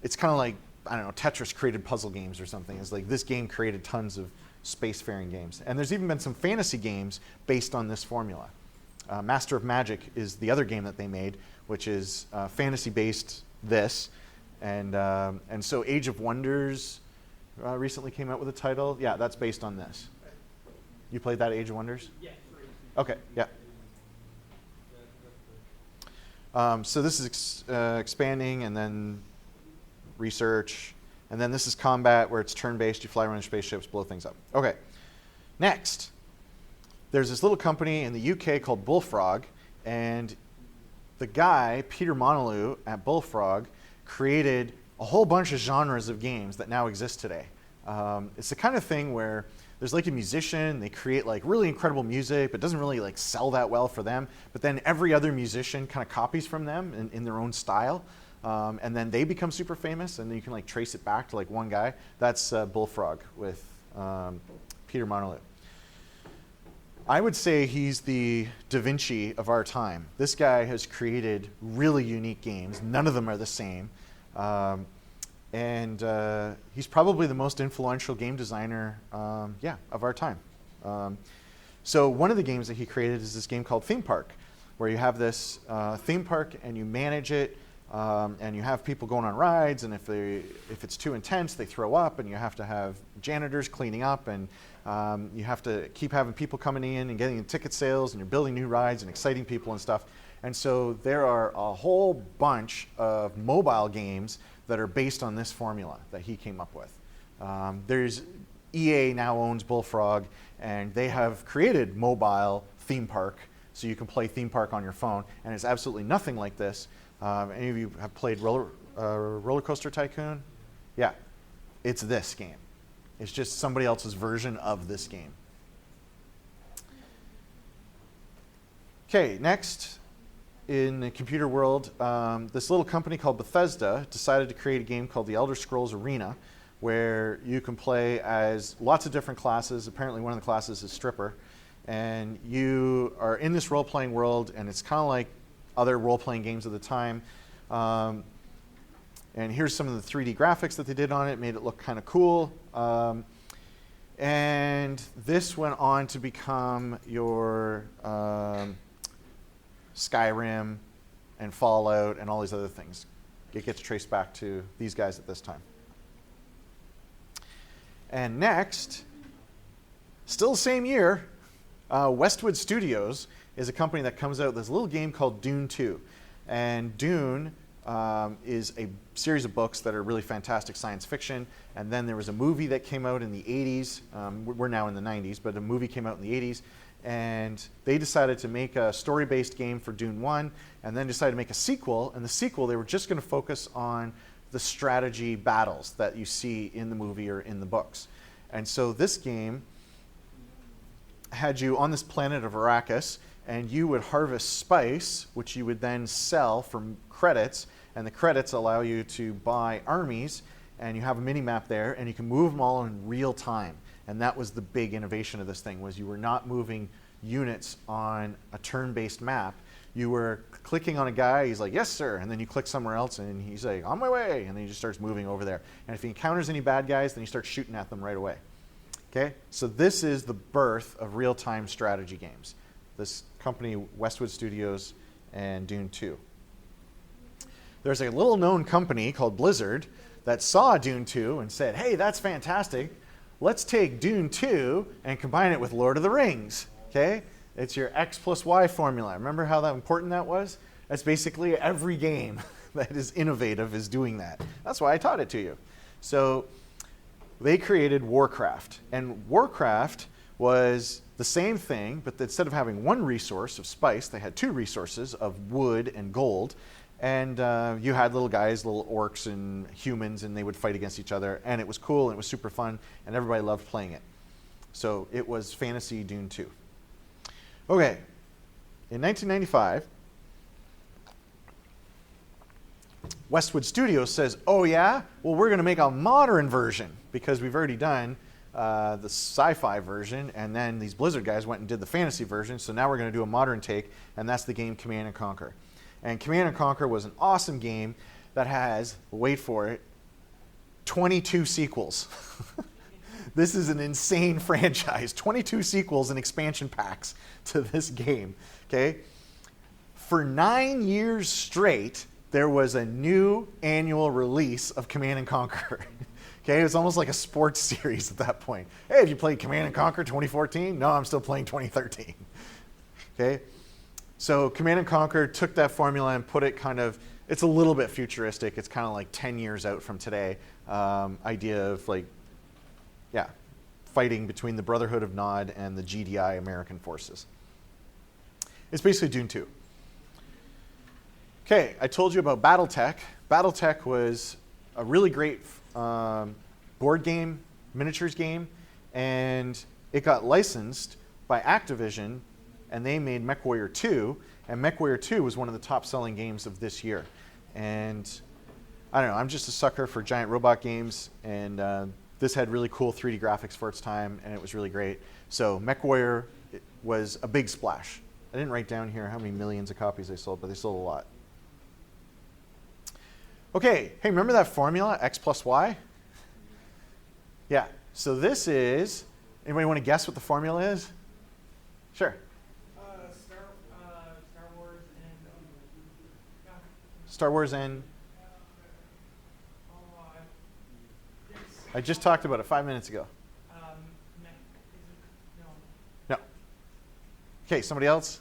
It's kind of like, I don't know, Tetris created puzzle games or something. It's like this game created tons of spacefaring games. And there's even been some fantasy games based on this formula. Master of Magic is the other game that they made, which is fantasy-based this. And so Age of Wonders recently came out with a title. Yeah, that's based on this. You played that, Age of Wonders? Yeah. Okay, yeah. So this is expanding, and then research, and then this is combat, where it's turn-based. You fly around in spaceships, blow things up. Okay, next. There's this little company in the UK called Bullfrog, and the guy, Peter Monalou at Bullfrog, created a whole bunch of genres of games that now exist today. It's the kind of thing where there's like a musician, they create like really incredible music, but it doesn't really like sell that well for them. But then every other musician kind of copies from them in their own style. And then they become super famous, and then you can like trace it back to like one guy. That's Bullfrog with Peter Monalou. I would say he's the Da Vinci of our time. This guy has created really unique games. None of them are the same. And he's probably the most influential game designer of our time. So one of the games that he created is this game called Theme Park, where you have this theme park and you manage it, and you have people going on rides, and if it's too intense, they throw up, and you have to have janitors cleaning up, and You have to keep having people coming in and getting ticket sales, and you're building new rides and exciting people and stuff. And so there are a whole bunch of mobile games that are based on this formula that he came up with. There's EA now owns Bullfrog, and they have created mobile theme park, so you can play theme park on your phone, and it's absolutely nothing like this. Any of you have played Roller Coaster Tycoon? Yeah, it's this game. It's just somebody else's version of this game. Okay, next in the computer world, this little company called Bethesda decided to create a game called The Elder Scrolls Arena, where you can play as lots of different classes. Apparently one of the classes is stripper. And you are in this role-playing world, and it's kind of like other role-playing games of the time. And here's some of the 3D graphics that they did on it, made it look kind of cool. And this went on to become your Skyrim and Fallout and all these other things. It gets traced back to these guys at this time. And next, still the same year, Westwood Studios is a company that comes out with this little game called Dune 2. And Dune is a series of books that are really fantastic science fiction. And then there was a movie that came out in the 80s. We're now in the 90s, but a movie came out in the 80s. And they decided to make a story-based game for Dune 1, and then decided to make a sequel. And the sequel, they were just going to focus on the strategy battles that you see in the movie or in the books. And so this game had you on this planet of Arrakis, and you would harvest spice, which you would then sell for credits, and the credits allow you to buy armies, and you have a mini-map there, and you can move them all in real time. And that was the big innovation of this thing, was you were not moving units on a turn-based map. You were clicking on a guy, he's like, yes, sir. And then you click somewhere else, and he's like, on my way. And then he just starts moving over there. And if he encounters any bad guys, then he starts shooting at them right away. Okay? So this is the birth of real-time strategy games. This company, Westwood Studios and Dune 2. There's a little-known company called Blizzard that saw Dune 2 and said, hey, that's fantastic. Let's take Dune 2 and combine it with Lord of the Rings. Okay? It's your X plus Y formula. Remember how important that was? That's basically every game that is innovative is doing that. That's why I taught it to you. So they created Warcraft. And Warcraft was the same thing, but instead of having one resource of spice, they had two resources of wood and gold. And you had little guys, little orcs and humans, and they would fight against each other. And it was cool, and it was super fun, and everybody loved playing it. So it was Fantasy Dune 2. Okay, in 1995, Westwood Studios says, oh yeah, well we're going to make a modern version because we've already done the sci-fi version, and then these Blizzard guys went and did the fantasy version, so now we're going to do a modern take, and that's the game Command & Conquer. And Command & Conquer was an awesome game that has, wait for it, 22 sequels. This is an insane franchise. 22 sequels and expansion packs to this game. Okay? For 9 years straight, there was a new annual release of Command & Conquer. Okay? It was almost like a sports series at that point. Hey, have you played Command & Conquer 2014? No, I'm still playing 2013. Okay? So Command & Conquer took that formula and put it kind of, it's a little bit futuristic. It's kind of like 10 years out from today. Idea of like, yeah, fighting between the Brotherhood of Nod and the GDI American forces. It's basically Dune 2. Okay, I told you about Battletech. Battletech was a really great board game, miniatures game, and it got licensed by Activision, and they made MechWarrior 2, and MechWarrior 2 was one of the top-selling games of this year. And I don't know, I'm just a sucker for giant robot games, and this had really cool 3D graphics for its time, and it was really great. So MechWarrior was a big splash. I didn't write down here how many millions of copies they sold, but they sold a lot. Okay, hey, remember that formula, X plus Y? Yeah, so this is, anybody want to guess what the formula is? Sure. Star Wars and Star Wars and? I just talked about it 5 minutes ago. Okay, somebody else?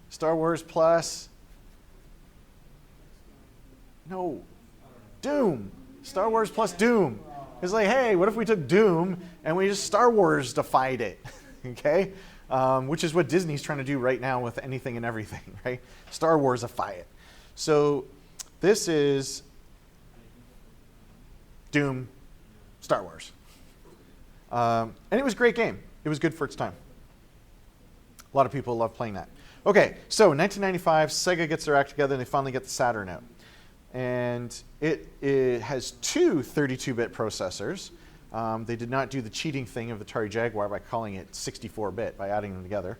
Star Wars Plus. No. Doom. Star Wars plus Doom. It's like, hey, what if we took Doom and we just Star Wars-defied it? Okay? Which is what Disney's trying to do right now with anything and everything, right? Star Wars-ify it. So this is Doom, Star Wars. And it was a great game. It was good for its time. A lot of people love playing that. Okay, so 1995, Sega gets their act together and they finally get the Saturn out. And it has two 32-bit processors. They did not do the cheating thing of the Atari Jaguar by calling it 64-bit, by adding them together.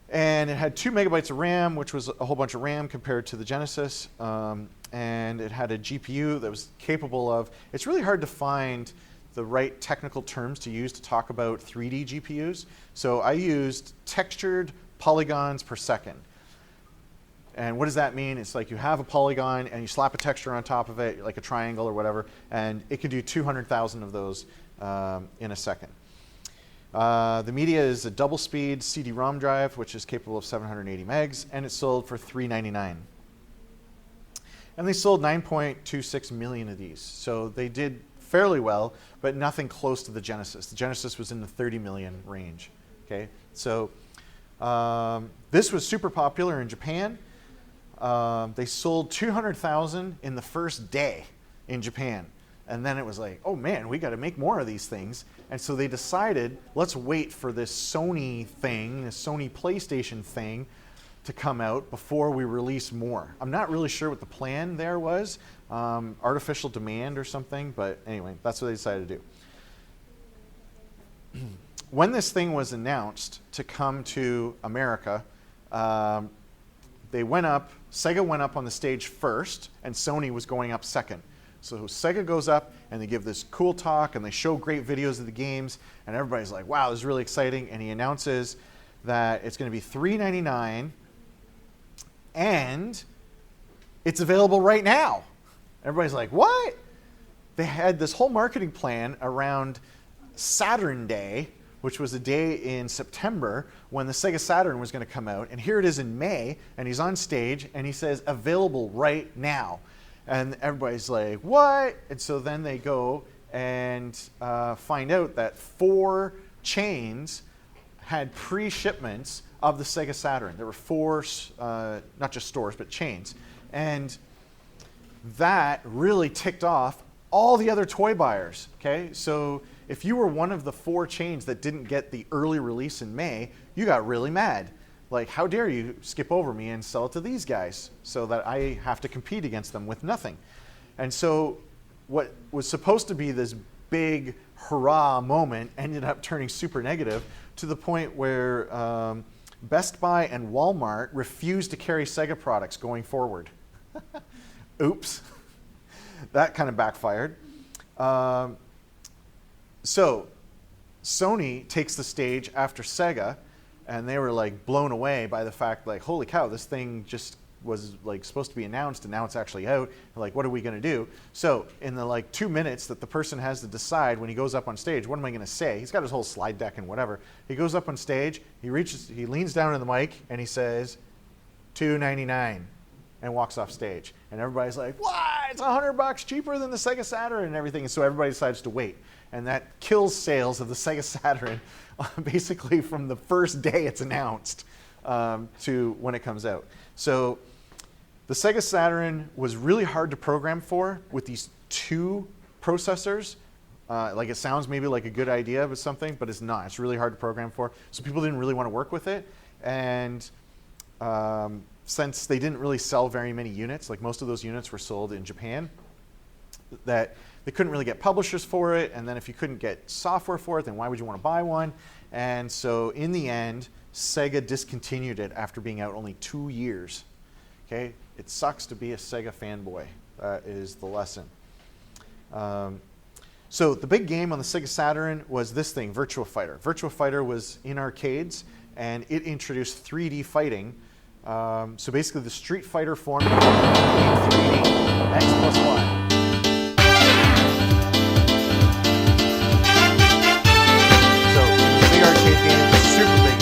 And it had 2 megabytes of RAM, which was a whole bunch of RAM compared to the Genesis. And it had a GPU that was capable of, it's really hard to find the right technical terms to use to talk about 3D GPUs. So I used textured polygons per second. And what does that mean? It's like you have a polygon and you slap a texture on top of it, like a triangle or whatever, and it can do 200,000 of those in a second. The media is a double-speed CD-ROM drive, which is capable of 780 megs, and it sold for $3.99. And they sold 9.26 million of these. So they did fairly well, but nothing close to the Genesis. The Genesis was in the 30 million range. Okay, so this was super popular in Japan. They sold 200,000 in the first day in Japan. And then it was like, oh man, we got to make more of these things. And so they decided, let's wait for this Sony thing, this Sony PlayStation thing to come out before we release more. I'm not really sure what the plan there was, artificial demand or something, but anyway, that's what they decided to do. When this thing was announced to come to America, Sega went up on the stage first, and Sony was going up second. So Sega goes up, and they give this cool talk, and they show great videos of the games, and everybody's like, wow, this is really exciting. And he announces that it's going to be $3.99, and it's available right now. Everybody's like, what? They had this whole marketing plan around Saturn Day, which was a day in September when the Sega Saturn was going to come out. And here it is in May, and he's on stage, and he says, available right now. And everybody's like, what? And so then they go and find out that 4 chains had pre-shipments of the Sega Saturn. There were 4, not just stores, but chains. And that really ticked off all the other toy buyers, okay? So if you were one of the 4 chains that didn't get the early release in May, you got really mad. Like, how dare you skip over me and sell it to these guys so that I have to compete against them with nothing? And so what was supposed to be this big hurrah moment ended up turning super negative to the point where Best Buy and Walmart refused to carry Sega products going forward. Oops. That kind of backfired. So Sony takes the stage after Sega, and they were like blown away by the fact, like, holy cow, this thing just was like supposed to be announced and now it's actually out. Like, what are we going to do? So in the like 2 minutes that the person has to decide when he goes up on stage, what am I going to say? He's got his whole slide deck and whatever. He goes up on stage, he leans down to the mic and he says, $2.99, and walks off stage. And everybody's like, what? It's $100 cheaper than the Sega Saturn and everything. And so everybody decides to wait. And that kills sales of the Sega Saturn basically from the first day it's announced to when it comes out. So the Sega Saturn was really hard to program for with these 2 processors. Like, it sounds maybe like a good idea with something, but it's not. It's really hard to program for. So people didn't really want to work with it. And since they didn't really sell very many units, like most of those units were sold in Japan, that they couldn't really get publishers for it, and then if you couldn't get software for it, then why would you want to buy one? And so in the end, Sega discontinued it after being out only 2 years. Okay, it sucks to be a Sega fanboy. That is the lesson. So the big game on the Sega Saturn was this thing, Virtua Fighter. Virtua Fighter was in arcades, and it introduced 3D fighting. So basically the Street Fighter formula in 3D, X plus Y. So the big arcade game was super big.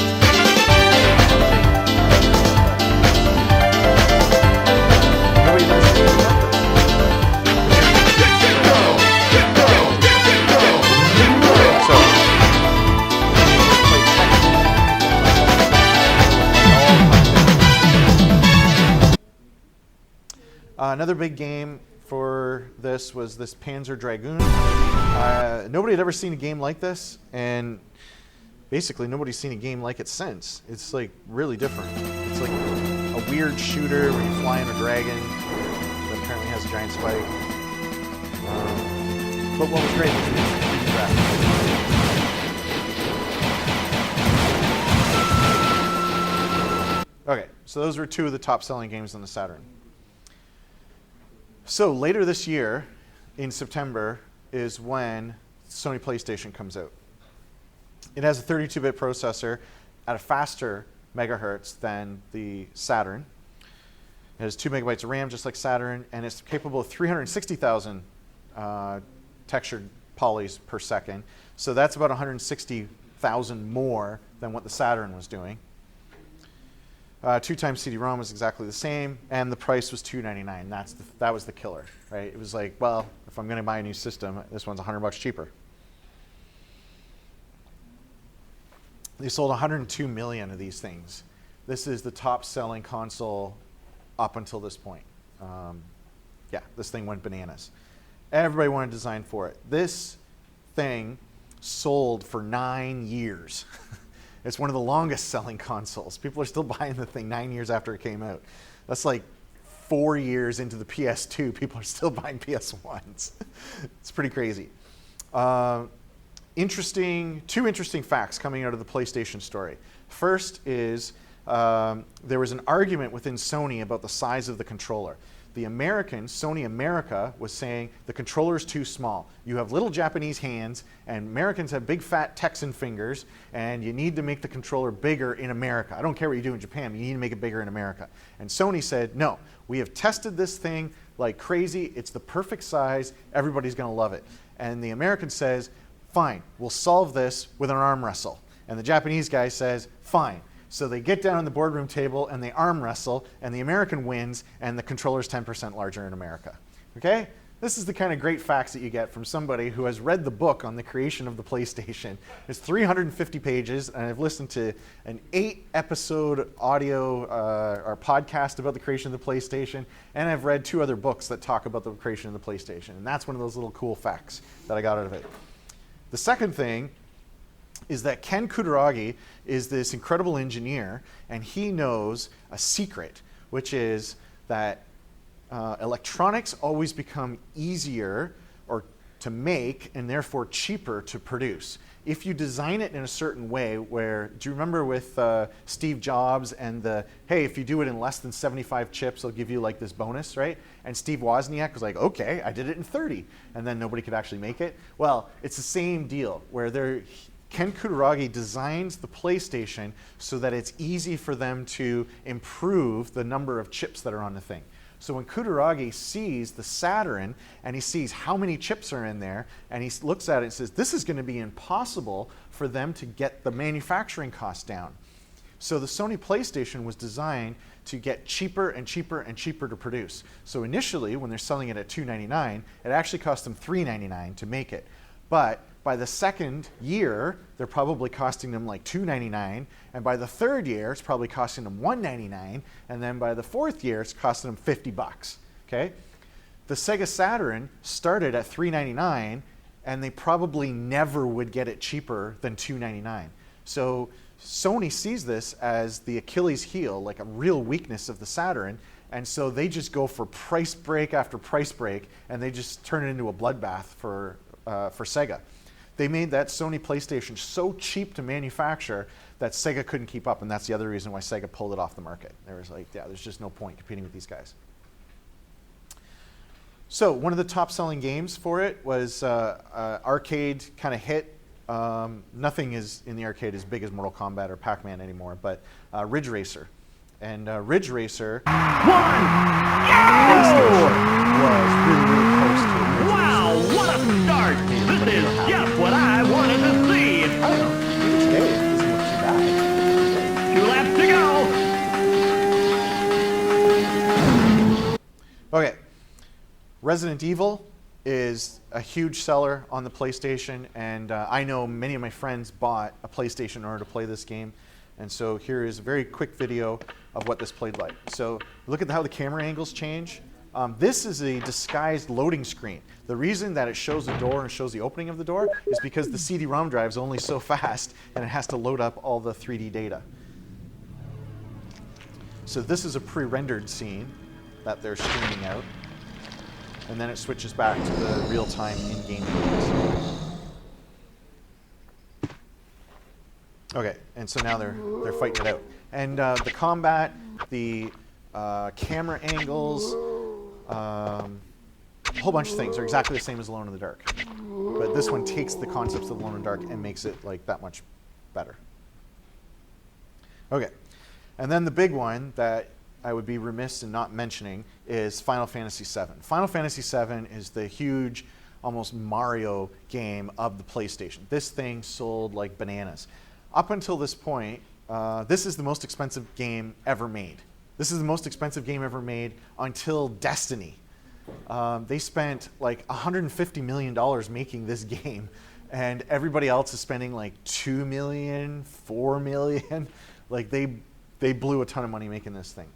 Another big game for this was this Panzer Dragoon. Nobody had ever seen a game like this, and basically nobody's seen a game like it since. It's like really different. It's like a weird shooter where you fly in a dragon that apparently has a giant spike. But what was great was the graphics. Okay, so those were two of the top-selling games on the Saturn. So later this year, in September, is when Sony PlayStation comes out. It has a 32-bit processor at a faster megahertz than the Saturn. It has 2 megabytes of RAM, just like Saturn, and it's capable of 360,000 textured polys per second. So that's about 160,000 more than what the Saturn was doing. 2 times CD-ROM was exactly the same, and the price was $299. That was the killer, right? It was like, well, if I'm going to buy a new system, this one's $100 cheaper. They sold 102 million of these things. This is the top-selling console up until this point. Yeah, this thing went bananas. Everybody wanted to design for it. This thing sold for 9 years. It's one of the longest-selling consoles. People are still buying the thing 9 years after it came out. That's like 4 years into the PS2. People are still buying PS1s. It's pretty crazy. Two interesting facts coming out of the PlayStation story. First is there was an argument within Sony about the size of the controller. The Americans, Sony America, was saying the controller is too small. You have little Japanese hands, and Americans have big fat Texan fingers, and you need to make the controller bigger in America. I don't care what you do in Japan, you need to make it bigger in America. And Sony said, no, we have tested this thing like crazy. It's the perfect size. Everybody's going to love it. And the American says, fine, we'll solve this with an arm wrestle. And the Japanese guy says, fine. So they get down on the boardroom table and they arm wrestle, and the American wins, and the controller's 10% larger in America. Okay? This is the kind of great facts that you get from somebody who has read the book on the creation of the PlayStation. It's 350 pages, and I've listened to an 8-episode audio or podcast about the creation of the PlayStation, and I've read 2 other books that talk about the creation of the PlayStation. And that's one of those little cool facts that I got out of it. The second thing is that Ken Kutaragi is this incredible engineer, and he knows a secret, which is that electronics always become easier or to make and therefore cheaper to produce. If you design it in a certain way where, do you remember with Steve Jobs and hey, if you do it in less than 75 chips, they'll give you like this bonus, right? And Steve Wozniak was like, okay, I did it in 30, and then nobody could actually make it. Well, it's the same deal where Ken Kutaragi designs the PlayStation so that it's easy for them to improve the number of chips that are on the thing. So when Kutaragi sees the Saturn and he sees how many chips are in there, and he looks at it and says, this is going to be impossible for them to get the manufacturing cost down. So the Sony PlayStation was designed to get cheaper and cheaper and cheaper to produce. So initially, when they're selling it at $299, it actually cost them $399 to make it. But by the second year, they're probably costing them like $299, and by the third year, it's probably costing them $199, and then by the fourth year, it's costing them $50. Okay, the Sega Saturn started at $399, and they probably never would get it cheaper than $299. So Sony sees this as the Achilles heel, like a real weakness of the Saturn, and so they just go for price break after price break, and they just turn it into a bloodbath for Sega. They made that Sony PlayStation so cheap to manufacture that Sega couldn't keep up, and that's the other reason why Sega pulled it off the market. They was like, yeah, there's just no point competing with these guys. So one of the top-selling games for it was arcade kind of hit. Nothing is in the arcade as big as Mortal Kombat or Pac-Man anymore, but Ridge Racer. And Ridge Racer was really, really close to it. Wow, what a start! This is just what I wanted to see! I don't know. Today it doesn't look too bad. 2 laps to go! Okay. Resident Evil is a huge seller on the PlayStation, and I know many of my friends bought a PlayStation in order to play this game. And so here is a very quick video of what this played like. So look at how the camera angles change. This is a disguised loading screen. The reason that it shows the door and shows the opening of the door is because the CD-ROM drive is only so fast and it has to load up all the 3D data. So this is a pre-rendered scene that they're streaming out. And then it switches back to the real-time in-game games. Okay, and so now they're fighting it out. And the combat, the camera angles, a whole bunch of things are exactly the same as Alone in the Dark. But this one takes the concepts of Alone in the Dark and makes it like that much better. Okay, and then the big one that I would be remiss in not mentioning is Final Fantasy VII. Final Fantasy VII is the huge, almost Mario game of the PlayStation. This thing sold like bananas. Up until this point, this is the most expensive game ever made. This is the most expensive game ever made until Destiny. They spent like $150 million making this game, and everybody else is spending like $2 million, $4 million. Like they blew a ton of money making this thing.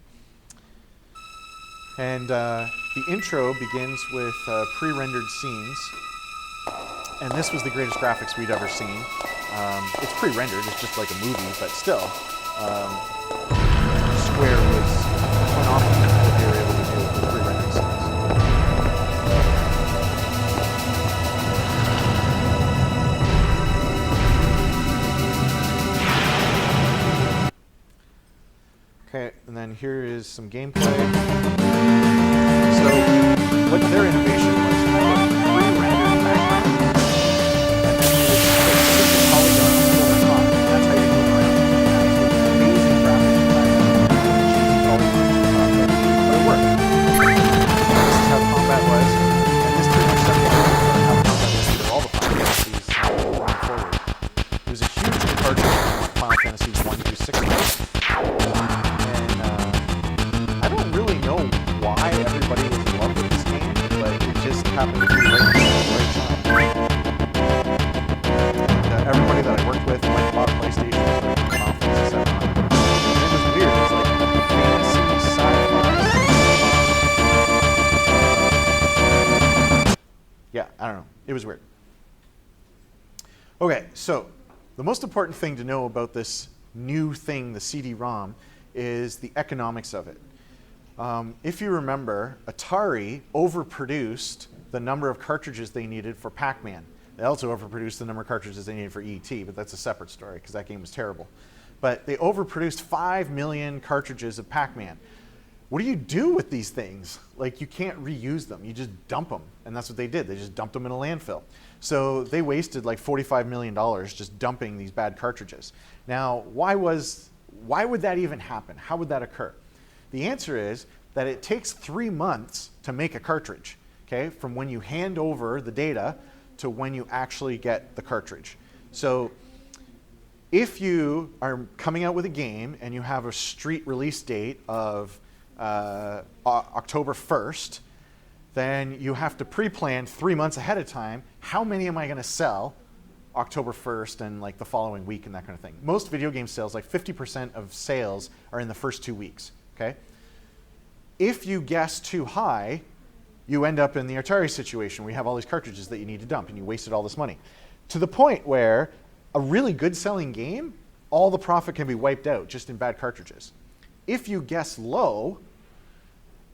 And the intro begins with pre-rendered scenes, and this was the greatest graphics we'd ever seen. It's pre-rendered, it's just like a movie, but still, Square was phenomenal what they were able to do with the pre-rendered scenes. Okay, and then here is some gameplay. So, what their innovation was, pre-rendered background, and then you would put the polygons over top, and that's how you move around. Amazing graphics in the background, but it worked. This is how combat was, and this pretty much set the tone for how combat was for all the Final Fantasies going forward. It was a huge departure from Final Fantasy 1 through 6. I don't really know why everybody was in love with this game, but it just happened to be right at the right time. Everybody that I worked with went and bought a PlayStation for Final Fantasy VII. And it was weird. It was like fantasy, sci-fi. Yeah, I don't know. It was weird. Okay, so the most important thing to know about this new thing, the CD-ROM, is the economics of it. If you remember, Atari overproduced the number of cartridges they needed for Pac-Man. They also overproduced the number of cartridges they needed for E.T., but that's a separate story because that game was terrible. But they overproduced 5 million cartridges of Pac-Man. What do you do with these things? Like, you can't reuse them. You just dump them. And that's what they did. They just dumped them in a landfill. So they wasted like $45 million just dumping these bad cartridges. Now, why would that even happen? How would that occur? The answer is that it takes 3 months to make a cartridge, okay, from when you hand over the data to when you actually get the cartridge. So if you are coming out with a game and you have a street release date of October 1st, then you have to pre-plan 3 months ahead of time, how many am I going to sell October 1st and like the following week and that kind of thing. Most video game sales, like 50% of sales are in the first 2 weeks, okay? If you guess too high, you end up in the Atari situation where you have all these cartridges that you need to dump and you wasted all this money. To the point where a really good selling game, all the profit can be wiped out just in bad cartridges. If you guess low,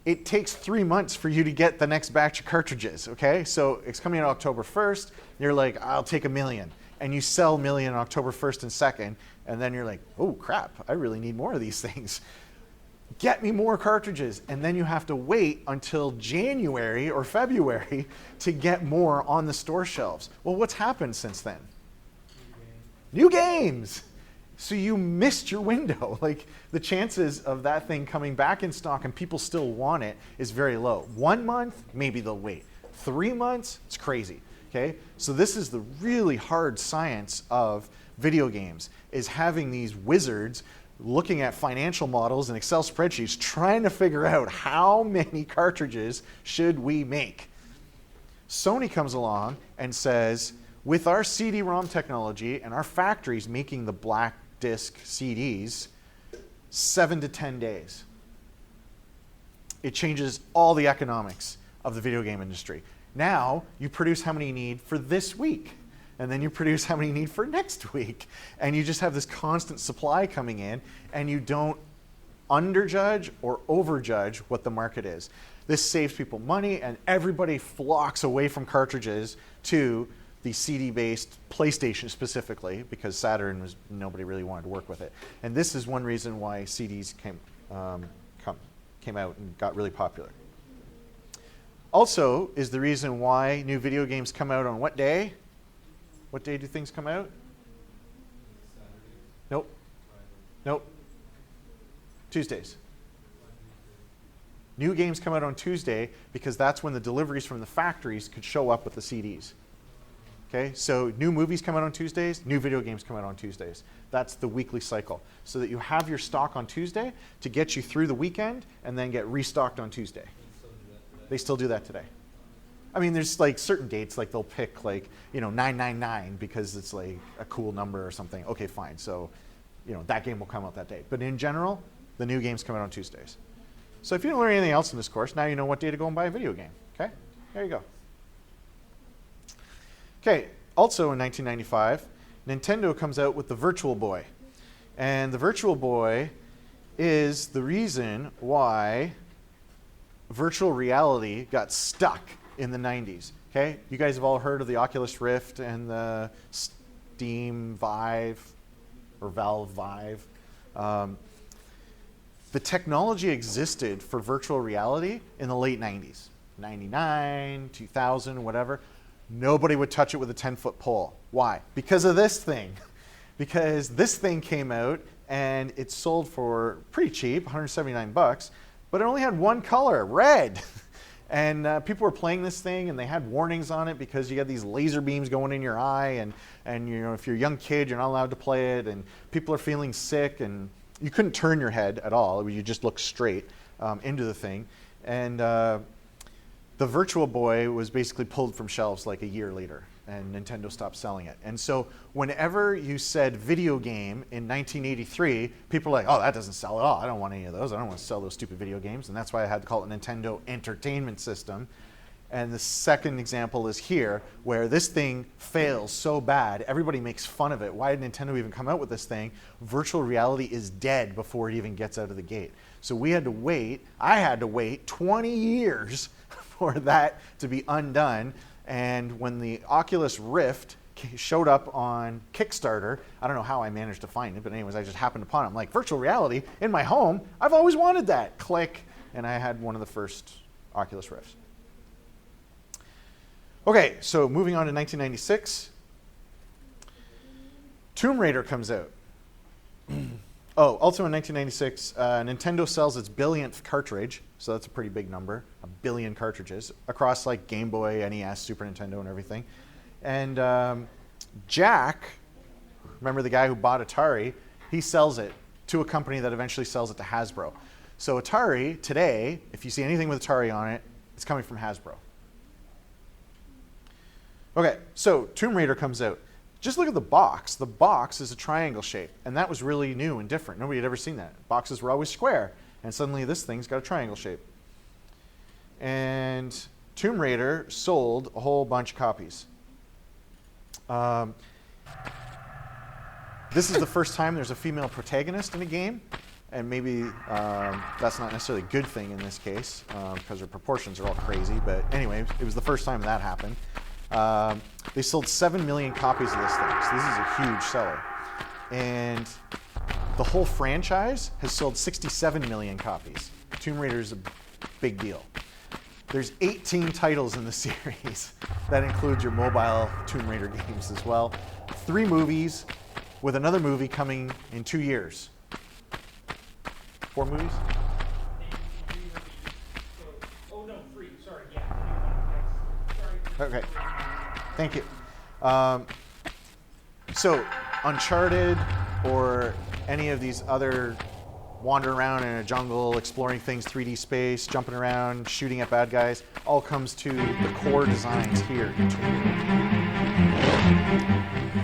it takes 3 months for you to get the next batch of cartridges, okay? So it's coming out October 1st, you're like, I'll take 1 million. And you sell 1 million on October 1st and 2nd, and then you're like, oh crap, I really need more of these things. Get me more cartridges. And then you have to wait until January or February to get more on the store shelves. Well, what's happened since then? New games. So you missed your window. Like, the chances of that thing coming back in stock and people still want it is very low. 1 month, maybe they'll wait. 3 months, it's crazy, okay? So this is the really hard science of video games, is having these wizards looking at financial models and Excel spreadsheets trying to figure out how many cartridges should we make. Sony comes along and says, with our CD-ROM technology and our factories making the black disc CDs, 7 to 10 days. it changes all the economics of the video game industry. Now, you produce how many you need for this week, and then you produce how many you need for next week. And you just have this constant supply coming in, and you don't underjudge or overjudge what the market is. This saves people money, and everybody flocks away from cartridges to the CD-based PlayStation specifically, because Saturn was, nobody really wanted to work with it. And this is one reason why CDs came out and got really popular. Also is the reason why new video games come out on what day? What day do things come out? Nope. Nope. Tuesdays. New games come out on Tuesday because that's when the deliveries from the factories could show up with the CDs. Okay, so new movies come out on Tuesdays, new video games come out on Tuesdays. That's the weekly cycle. So that you have your stock on Tuesday to get you through the weekend and then get restocked on Tuesday. They still do that today. I mean, there's like certain dates, like they'll pick like, 999 because it's like a cool number or something. Okay, fine. So, that game will come out that day. But in general, the new games come out on Tuesdays. So if you don't learn anything else in this course, now you know what day to go and buy a video game. Okay, there you go. Okay, also in 1995, Nintendo comes out with the Virtual Boy. And the Virtual Boy is the reason why virtual reality got stuck in the 90s. Okay, you guys have all heard of the Oculus Rift and the Steam Vive, or Valve Vive. The technology existed for virtual reality in the late 90s, 99, 2000, whatever. Nobody would touch it with a 10-foot pole. Why? Because of this thing. Because this thing came out and it sold for pretty cheap, 179 bucks, but it only had one color, red. And people were playing this thing and they had warnings on it because you got these laser beams going in your eye, and if you're a young kid, you're not allowed to play it, and people are feeling sick, and you couldn't turn your head at all. You just look straight into the thing. And the Virtual Boy was basically pulled from shelves like a year later, and Nintendo stopped selling it. And so whenever you said video game in 1983, people were like, oh, that doesn't sell at all. I don't want any of those. I don't want to sell those stupid video games. And that's why I had to call it Nintendo Entertainment System. And the second example is here, where this thing fails so bad, everybody makes fun of it. Why did Nintendo even come out with this thing? Virtual reality is dead before it even gets out of the gate. So we had to wait, I had to wait 20 years for that to be undone. And when the Oculus Rift showed up on Kickstarter, I don't know how I managed to find it, but anyways, I just happened upon it. I'm like, virtual reality in my home? I've always wanted that. Click. And I had one of the first Oculus Rifts. Okay, so moving on to 1996. Tomb Raider comes out. Oh, also in 1996, Nintendo sells its billionth cartridge, so that's a pretty big number, 1 billion cartridges, across like Game Boy, NES, Super Nintendo, and everything. And Jack, remember the guy who bought Atari, he sells it to a company that eventually sells it to Hasbro. So Atari, today, if you see anything with Atari on it, it's coming from Hasbro. Okay, so Tomb Raider comes out. Just look at the box. The box is a triangle shape, and that was really new and different. Nobody had ever seen that. Boxes were always square, and suddenly this thing's got a triangle shape. And Tomb Raider sold a whole bunch of copies. This is the first time there's a female protagonist in a game, and maybe that's not necessarily a good thing in this case, because her proportions are all crazy, but anyway, it was the first time that happened. They sold 7 million copies of this thing, so this is a huge seller. And the whole franchise has sold 67 million copies. Tomb Raider is a big deal. There's 18 titles in the series. That includes your mobile Tomb Raider games as well. 3 movies, with another movie coming in 2 years. 4 movies? Oh, no, 3. Sorry, yeah. Sorry. Okay. Thank you. So, Uncharted or any of these other wander around in a jungle, exploring things, 3D space, jumping around, shooting at bad guys, all comes to the core designs here in Tomb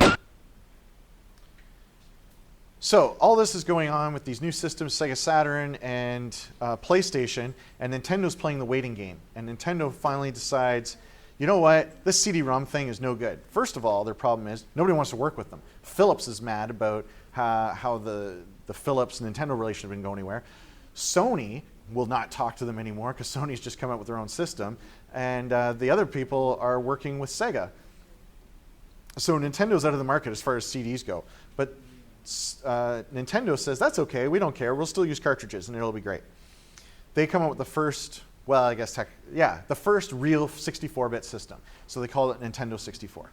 Raider. So all this is going on with these new systems, Sega Saturn and PlayStation, and Nintendo's playing the waiting game. And Nintendo finally decides, you know what, this CD-ROM thing is no good. First of all, their problem is nobody wants to work with them. Philips is mad about how the Philips-Nintendo relationship didn't go anywhere. Sony will not talk to them anymore because Sony's just come out with their own system. And the other people are working with Sega. So Nintendo's out of the market as far as CDs go. But Nintendo says, that's okay, we don't care, we'll still use cartridges and it'll be great. They come up with the first, well, I guess, the first real 64-bit system. So they call it Nintendo 64.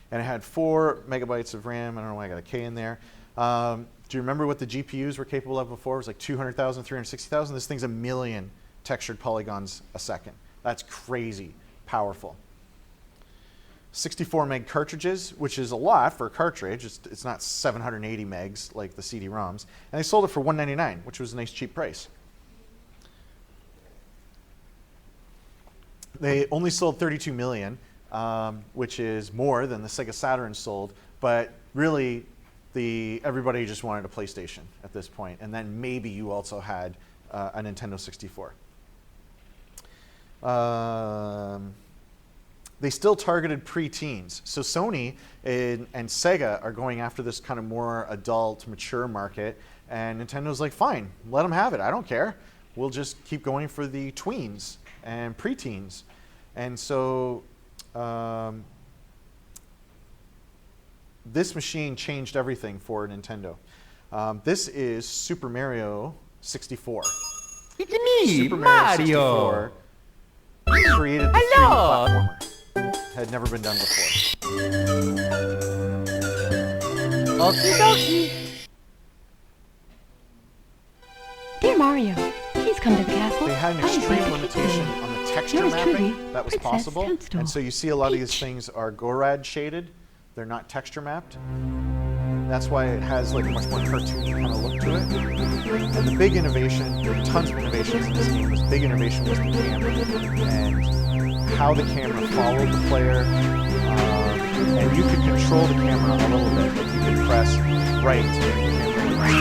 And it had 4 megabytes of RAM. I don't know why I got a K in there. Do you remember what the GPUs were capable of before? It was like 200,000, 360,000. This thing's 1 million textured polygons a second. That's crazy powerful. 64 meg cartridges, which is a lot for a cartridge. It's not 780 megs like the CD-ROMs. And they sold it for $199, which was a nice cheap price. They only sold 32 million, which is more than the Sega Saturn sold, but really everybody just wanted a PlayStation at this point, and then maybe you also had a Nintendo 64. They still targeted pre-teens. So Sony and Sega are going after this kind of more adult, mature market, and Nintendo's like, fine, let them have it. I don't care. We'll just keep going for the tweens and pre-teens. And so this machine changed everything for Nintendo. This is Super Mario 64. It's me, Super Mario 64 created the 3D platformer. Had never been done before. Okie dokie. Dear Mario, please come to the castle. They had an extreme limitation on the texture mapping that was possible. And so you see a lot of these things are Gorad shaded. They're not texture mapped. That's why it has like a much more cartoony kind of look to it. And the big innovation, there were tons of innovations in this game. This big innovation was the camera and how the camera followed the player. And you could control the camera a little bit. Like you could press right to make the camera like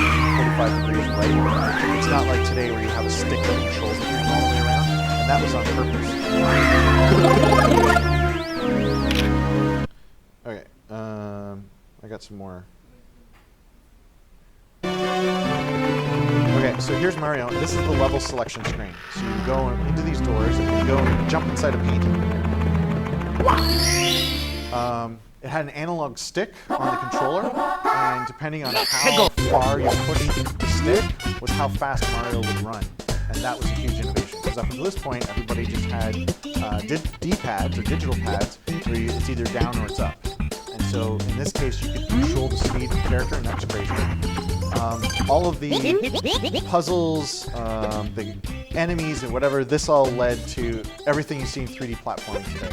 45 degrees right. It's not like today where you have a stick that controls the camera all the way around. And that was on purpose. Okay, I got some more. Okay, so here's Mario. This is the level selection screen. So you go into these doors and you go and jump inside a painting. It had an analog stick on the controller, and depending on how far you pushed the stick was how fast Mario would run. And that was a huge innovation, because up until this point, everybody just had D-pads or digital pads where it's either down or it's up. And so in this case, you could control the speed of the character, and that's crazy. All of the puzzles, the enemies, and whatever, this all led to everything you see in 3D platforming today.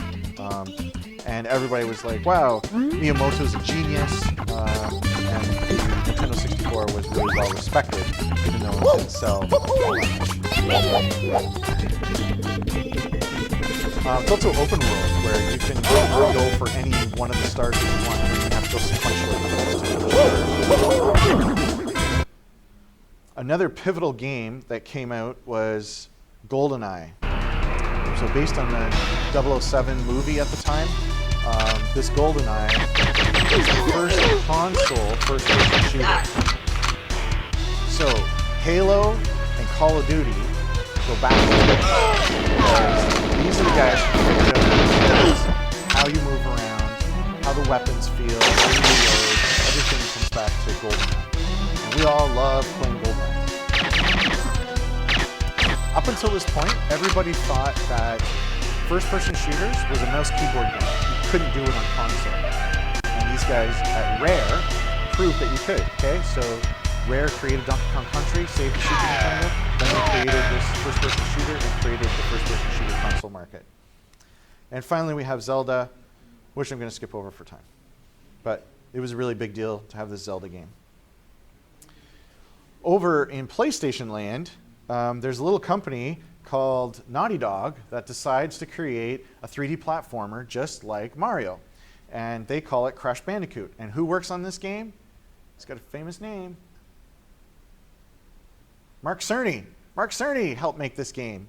And everybody was like, wow, Miyamoto's a genius, and the Nintendo 64 was really well respected, even though it didn't sell all that much. It's also open world, where you can go for any one of the stars that you want, and you have to go sequentially. Another pivotal game that came out was GoldenEye. So based on the 007 movie at the time, this GoldenEye is the first console first-person shooter. So Halo and Call of Duty go back to the these are the guys who figured out how you move around, how the weapons feel, how you reload, everything comes back to GoldenEye. And we all love playing GoldenEye. Up until this point, everybody thought that first-person shooters was a mouse-keyboard game. You couldn't do it on console. And these guys at Rare proved that you could, okay? So Rare created Donkey Kong Country, saved the Super Nintendo, then they created this first-person shooter and created the first-person shooter console market. And finally, we have Zelda, which I'm going to skip over for time. But it was a really big deal to have this Zelda game. Over in PlayStation land, there's a little company called Naughty Dog that decides to create a 3D platformer just like Mario. And they call it Crash Bandicoot. And who works on this game? He's got a famous name. Mark Cerny. Mark Cerny helped make this game.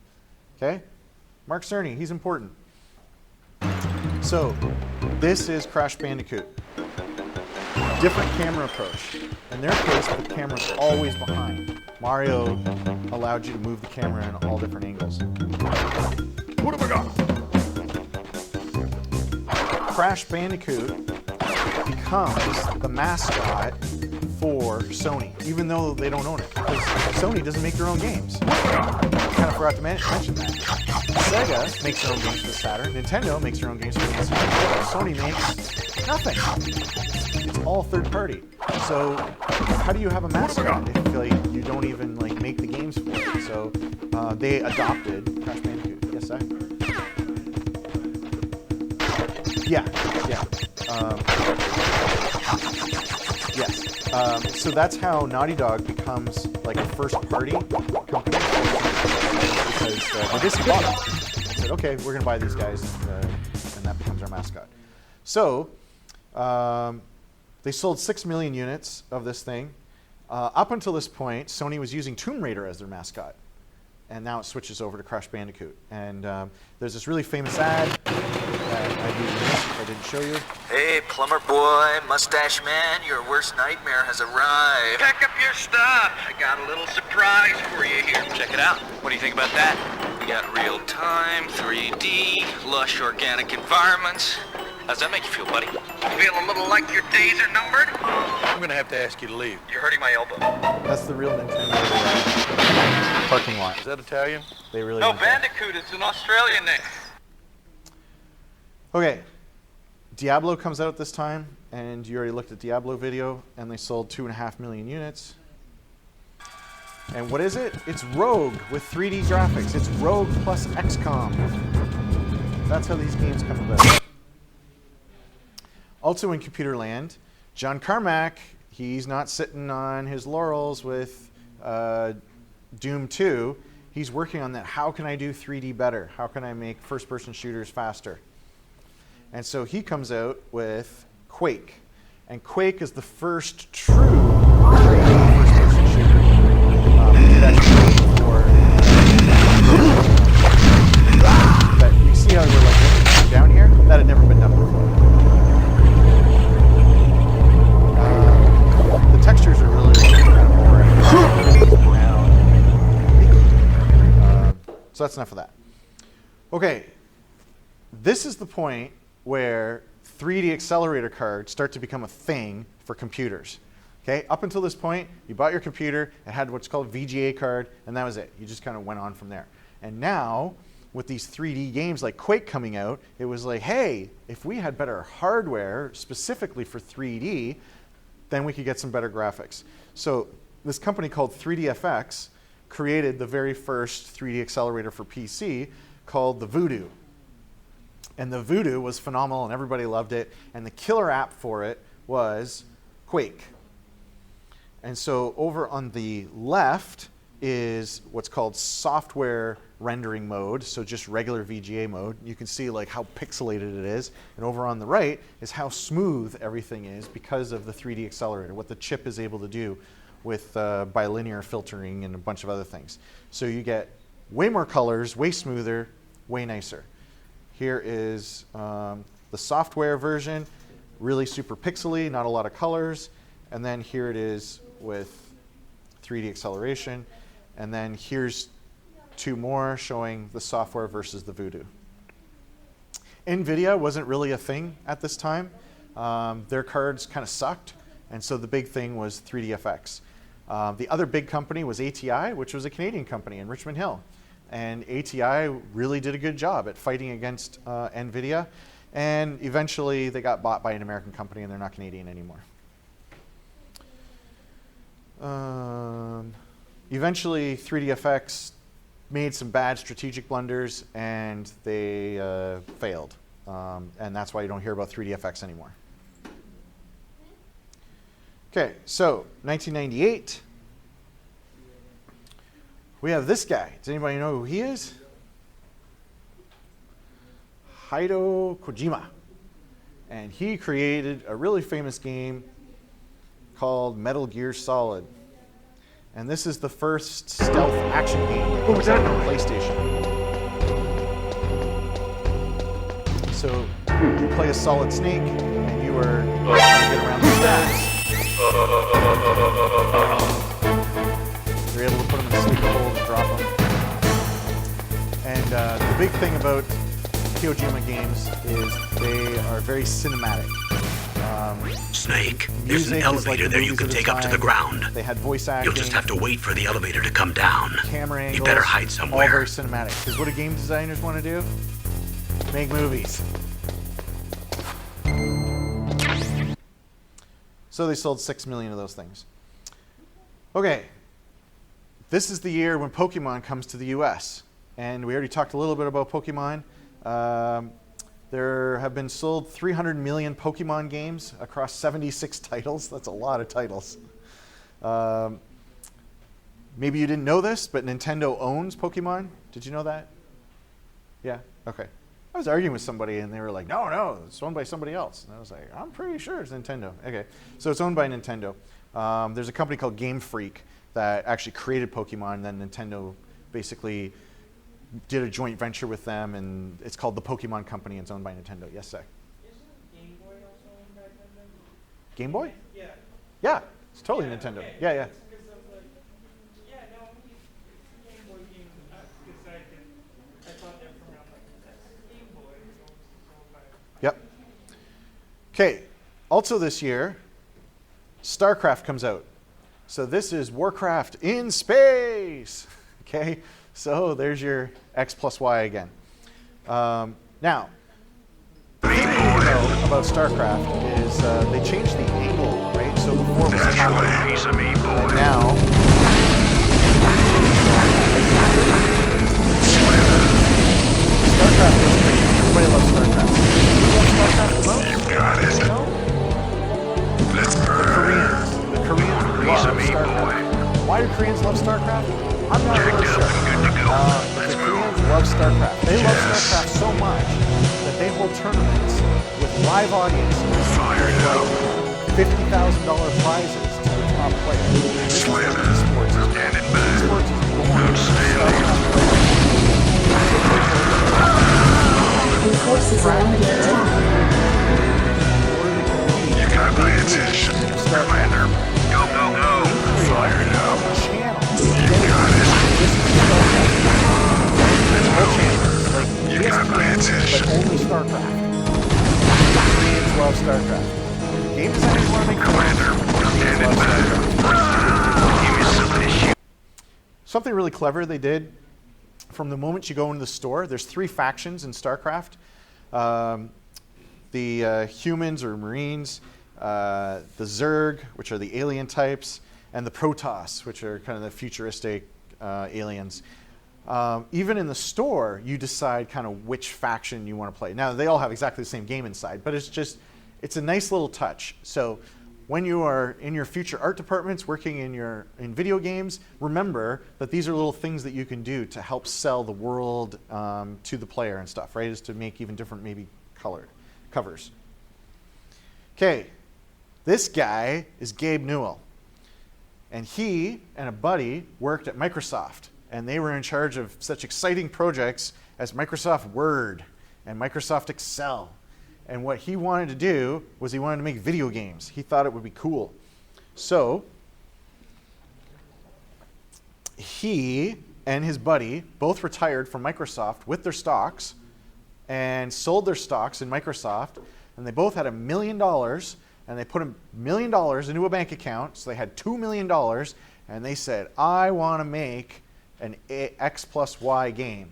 Okay? Mark Cerny, he's important. So, this is Crash Bandicoot. Different camera approach. In their case, the camera's always behind. Mario allowed you to move the camera in all different angles. What have I got? Crash Bandicoot becomes the mascot for Sony, even though they don't own it, because Sony doesn't make their own games. I kind of forgot to mention that. Sega makes their own games for the Saturn. Nintendo makes their own games for the NES. Sony makes nothing. It's all third party. So how do you have a mascot if you don't even make the games for it? So they adopted Crash Bandicoot. Yes, I. Yeah. Yes. So that's how Naughty Dog becomes like a first-party company, because they just bought them. They said, "Okay, we're going to buy these guys," and that becomes our mascot. So they sold 6 million units of this thing. Up until this point, Sony was using Tomb Raider as their mascot, and now it switches over to Crash Bandicoot. And there's this really famous ad that I'd be remiss if I didn't show you. Hey, plumber boy, mustache man, your worst nightmare has arrived. Pack up your stuff. I got a little surprise for you here. Check it out. What do you think about that? We got real-time, 3D, lush organic environments. How's that make you feel, buddy? Feel a little like your days are numbered? I'm gonna have to ask you to leave. You're hurting my elbow. That's the real Nintendo parking lot. Is that Italian? They really No, went there. Bandicoot, it's an Australian name. Okay, Diablo comes out at this time, and you already looked at Diablo video, and they sold 2.5 million units. And what is it? It's Rogue with 3D graphics. It's Rogue plus XCOM. That's how these games come about. Also in computer land, John Carmack, he's not sitting on his laurels with Doom 2. He's working on that. How can I do 3D better? How can I make first-person shooters faster? And so he comes out with Quake. And Quake is the first true 3D first-person shooter. But you see how we're looking down here? That had never been done before. The textures are really brown. So that's enough of that. Okay, this is the point where 3D accelerator cards start to become a thing for computers. Okay, up until this point, you bought your computer, it had what's called a VGA card, and that was it. You just kind of went on from there. And now, with these 3D games like Quake coming out, it was like, hey, if we had better hardware specifically for 3D, then we could get some better graphics. So this company called 3DFX created the very first 3D accelerator for PC called the Voodoo. And the Voodoo was phenomenal, and everybody loved it. And the killer app for it was Quake. And so over on the left is what's called software rendering mode, so just regular VGA mode. You can see like how pixelated it is. And over on the right is how smooth everything is because of the 3D accelerator, what the chip is able to do with bilinear filtering and a bunch of other things. So you get way more colors, way smoother, way nicer. Here is the software version, really super pixely, not a lot of colors. And then here it is with 3D acceleration. And then here's two more showing the software versus the Voodoo. NVIDIA wasn't really a thing at this time. Their cards kind of sucked. And so the big thing was 3DFX. The other big company was ATI, which was a Canadian company in Richmond Hill. And ATI really did a good job at fighting against NVIDIA. And eventually they got bought by an American company, and they're not Canadian anymore. Eventually 3DFX made some bad strategic blunders, and they failed. And that's why you don't hear about 3DFX anymore. Okay, so 1998. We have this guy. Does anybody know who he is? Hideo Kojima. And he created a really famous game called Metal Gear Solid. And this is the first stealth action game that comes out on PlayStation. So you play a Solid Snake, and you are trying to get around the stacks. You're able to put them in a sleeper hold and drop them. And the big thing about Kojima games is they are very cinematic. Snake, there's an elevator there you can take up to the ground. They had voice acting. You'll just have to wait for the elevator to come down. Camera angles. You better hide somewhere. All very cinematic. Because what do game designers want to do? Make movies. So they sold 6 million of those things. Okay. This is the year when Pokemon comes to the US. And we already talked a little bit about Pokemon. There have been sold 300 million Pokemon games across 76 titles. That's a lot of titles. Maybe you didn't know this, but Nintendo owns Pokemon. Did you know that? Yeah? Okay. I was arguing with somebody, and they were like, no, it's owned by somebody else. And I was like, I'm pretty sure it's Nintendo. Okay. So it's owned by Nintendo. There's a company called Game Freak that actually created Pokemon, and then Nintendo basically did a joint venture with them, and it's called the Pokemon Company, and it's owned by Nintendo. Yes, sir? Isn't Game Boy also owned by Nintendo? Game Boy? Yeah. Yeah, it's totally Nintendo. Okay. Yeah, yeah. Because I was like, yeah, no, it's Game Boy game. Because I thought they're from around like, that's Game Boy. It's owned by. Yep. Okay, also this year, StarCraft comes out. So this is Warcraft in space. Okay, so there's your X plus Y again. Now, the thing you need to know about StarCraft is they changed the angle, right? So before it was top down, and now StarCraft is great. Everybody loves StarCraft. Who loves StarCraft the most? You got it. No? Let's burn. The Koreans love StarCraft. Why do Koreans love StarCraft? I'm not really sure. But the Koreans love StarCraft. They love StarCraft so much that they hold tournaments with live audiences with like $50,000 prizes to the top player. This is what esports is. Esports is born from StarCraft players. Forces are under attack. You got my attention, Commander. Go, go, go. Fired up. You got my attention. But only StarCraft. Koreans love StarCraft. Game designers want to make Commander, standing back. Something really clever they did. From the moment you go into the store, there's 3 factions in StarCraft. The humans or Marines, the Zerg, which are the alien types, and the Protoss, which are kind of the futuristic aliens. Even in the store, you decide kind of which faction you want to play. Now, they all have exactly the same game inside, but it's a nice little touch. So when you are in your future art departments working in video games, remember that these are little things that you can do to help sell the world to the player and stuff, right? Is to make even different maybe colored covers. Okay, this guy is Gabe Newell. And he and a buddy worked at Microsoft, and they were in charge of such exciting projects as Microsoft Word and Microsoft Excel. And what he wanted to do was he wanted to make video games. He thought it would be cool. So he and his buddy both retired from Microsoft with their stocks and sold their stocks in Microsoft, and they both had $1 million, and they put $1 million into a bank account, so they had $2 million, and they said, I want to make an X plus Y game.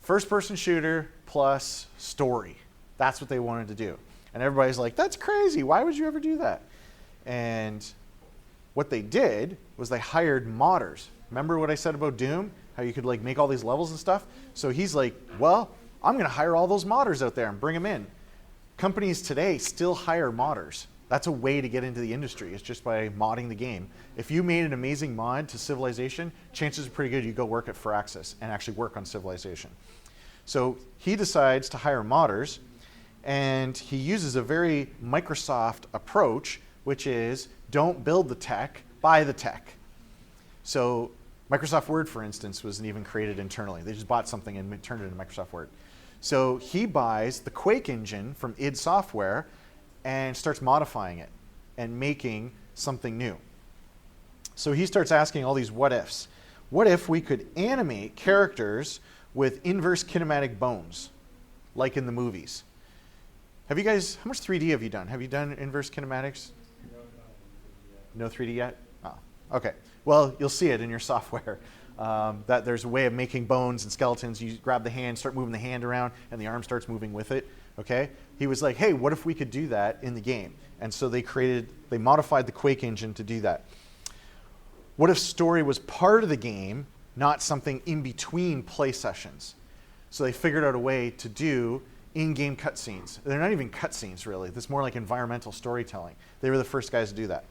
First-person shooter plus story. That's what they wanted to do. And everybody's like, that's crazy. Why would you ever do that? And what they did was they hired modders. Remember what I said about Doom? How you could like make all these levels and stuff? So he's like, well, I'm going to hire all those modders out there and bring them in. Companies today still hire modders. That's a way to get into the industry. It's just by modding the game. If you made an amazing mod to Civilization, chances are pretty good you go work at Firaxis and actually work on Civilization. So he decides to hire modders, and he uses a very Microsoft approach which is don't build the tech, buy the tech. So Microsoft Word, for instance, wasn't even created internally. They just bought something and turned it into Microsoft Word. So he buys the Quake engine from id Software and starts modifying it and making something new. So he starts asking all these what ifs. What if we could animate characters with inverse kinematic bones, like in the movies? Have you guys, how much 3D have you done? Have you done inverse kinematics? No 3D yet? Oh, okay. Well, you'll see it in your software. That there's a way of making bones and skeletons. You grab the hand, start moving the hand around, and the arm starts moving with it. Okay? He was like, hey, what if we could do that in the game? And so they modified the Quake engine to do that. What if story was part of the game, not something in between play sessions? So they figured out a way to do in-game cutscenes. They're not even cutscenes, really. It's more like environmental storytelling. They were the first guys to do that.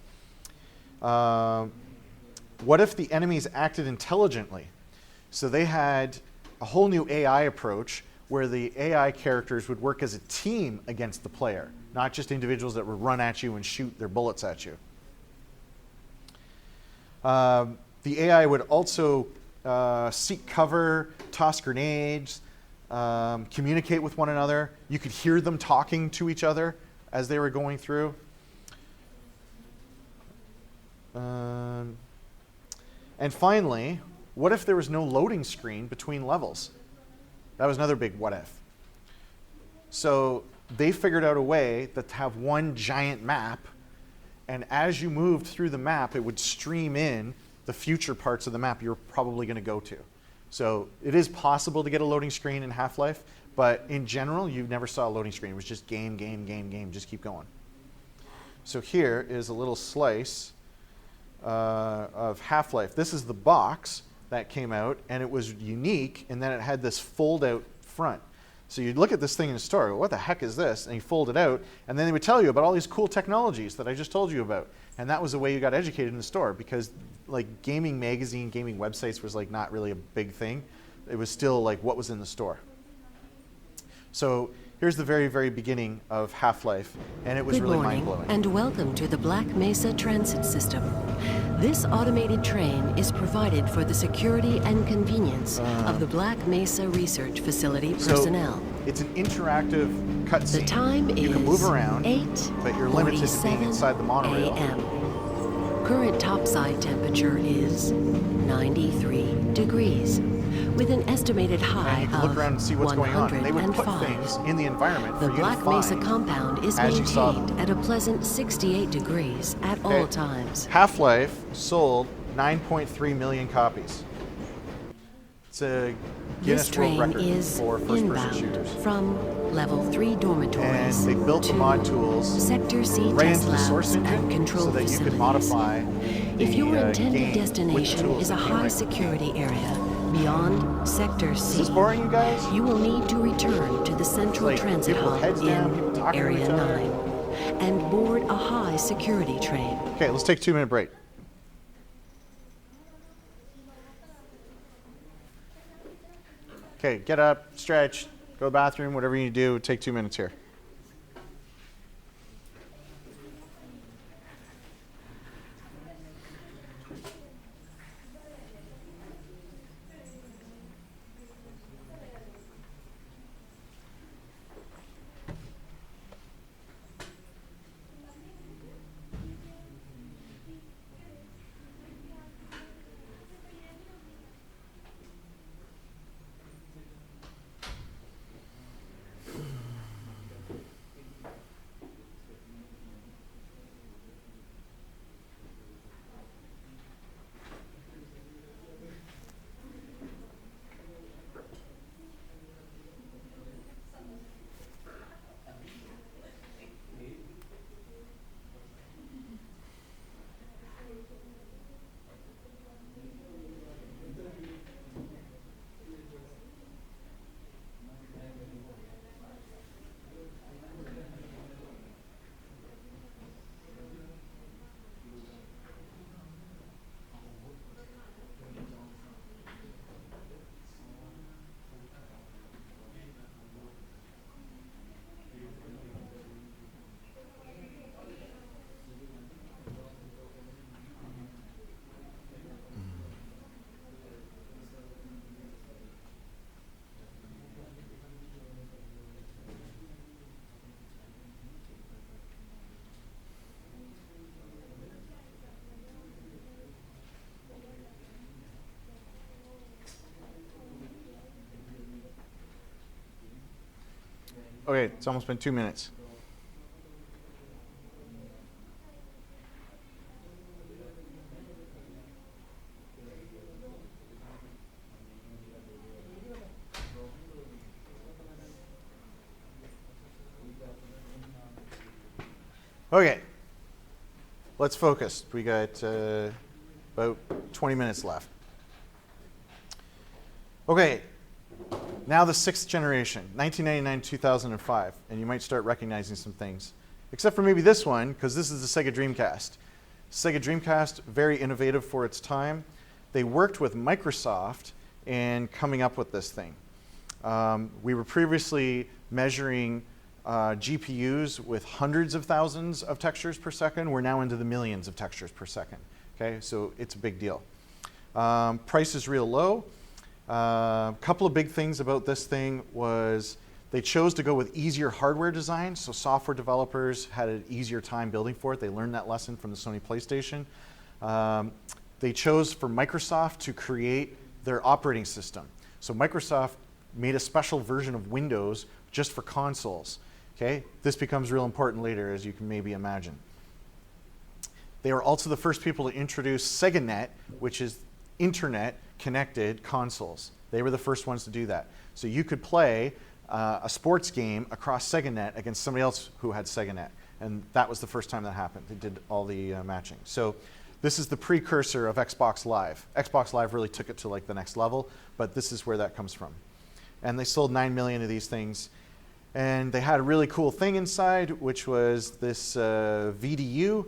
What if the enemies acted intelligently? So they had a whole new AI approach where the AI characters would work as a team against the player, not just individuals that would run at you and shoot their bullets at you. The AI would also seek cover, toss grenades, communicate with one another. You could hear them talking to each other as they were going through. And finally, what if there was no loading screen between levels? That was another big what if. So they figured out a way to have one giant map, and as you moved through the map, it would stream in the future parts of the map you're probably going to go to. So it is possible to get a loading screen in Half-Life, but in general, you never saw a loading screen. It was just game, game, game, game. Just keep going. So here is a little slice of Half-Life. This is the box that came out, and it was unique in that it had this fold-out front. So you'd look at this thing in the store, what the heck is this? And you fold it out, and then they would tell you about all these cool technologies that I just told you about. And that was the way you got educated in the store, because like gaming magazine, gaming websites was like not really a big thing. It was still like what was in the store. So here's the very, very beginning of Half-Life, and it was really mind-blowing. Good morning, and welcome to the Black Mesa Transit System. This automated train is provided for the security and convenience of the Black Mesa Research Facility personnel. It's an interactive cutscene. The time is you can move around, but you're limited to being inside the monorail. Current topside temperature is 93 degrees, with an estimated high and you can of look around and see what's going on. They would put things in the environment for you to find. The Black Mesa compound is maintained at a pleasant 68 degrees at all times. Half-Life sold 9.3 million copies. It's a Guinness World Record for first-person shooters. From level 3 dormitories and they built the mod tools Sector C right test into the source labs engine and control so that you could modify If your intended game destination is a high security area beyond Sector C, is this boring, you guys? You will need to return to the central transit hub in Area 9 and board a high security train. Okay, let's take a 2-minute break. Okay, get up, stretch, go to the bathroom, whatever you need to do. Take 2 minutes here. Okay, it's almost been 2 minutes. Okay, let's focus. We got about 20 minutes left. Okay, now the 6th generation, 1999 2005, and you might start recognizing some things. Except for maybe this one, because this is the Sega Dreamcast. Sega Dreamcast, very innovative for its time. They worked with Microsoft in coming up with this thing. We were previously measuring GPUs with hundreds of thousands of textures per second. We're now into the millions of textures per second. Okay, so it's a big deal. Price is real low. Couple of big things about this thing was they chose to go with easier hardware design, so software developers had an easier time building for it. They learned that lesson from the Sony PlayStation. They chose for Microsoft to create their operating system. So Microsoft made a special version of Windows just for consoles. Okay, this becomes real important later, as you can maybe imagine. They were also the first people to introduce SegaNet, which is internet-connected consoles. They were the first ones to do that. So you could play a sports game across SegaNet against somebody else who had SegaNet. And that was the first time that happened. They did all the matching. So this is the precursor of Xbox Live. Xbox Live really took it to like the next level, but this is where that comes from. And they sold 9 million of these things. And they had a really cool thing inside, which was this VDU.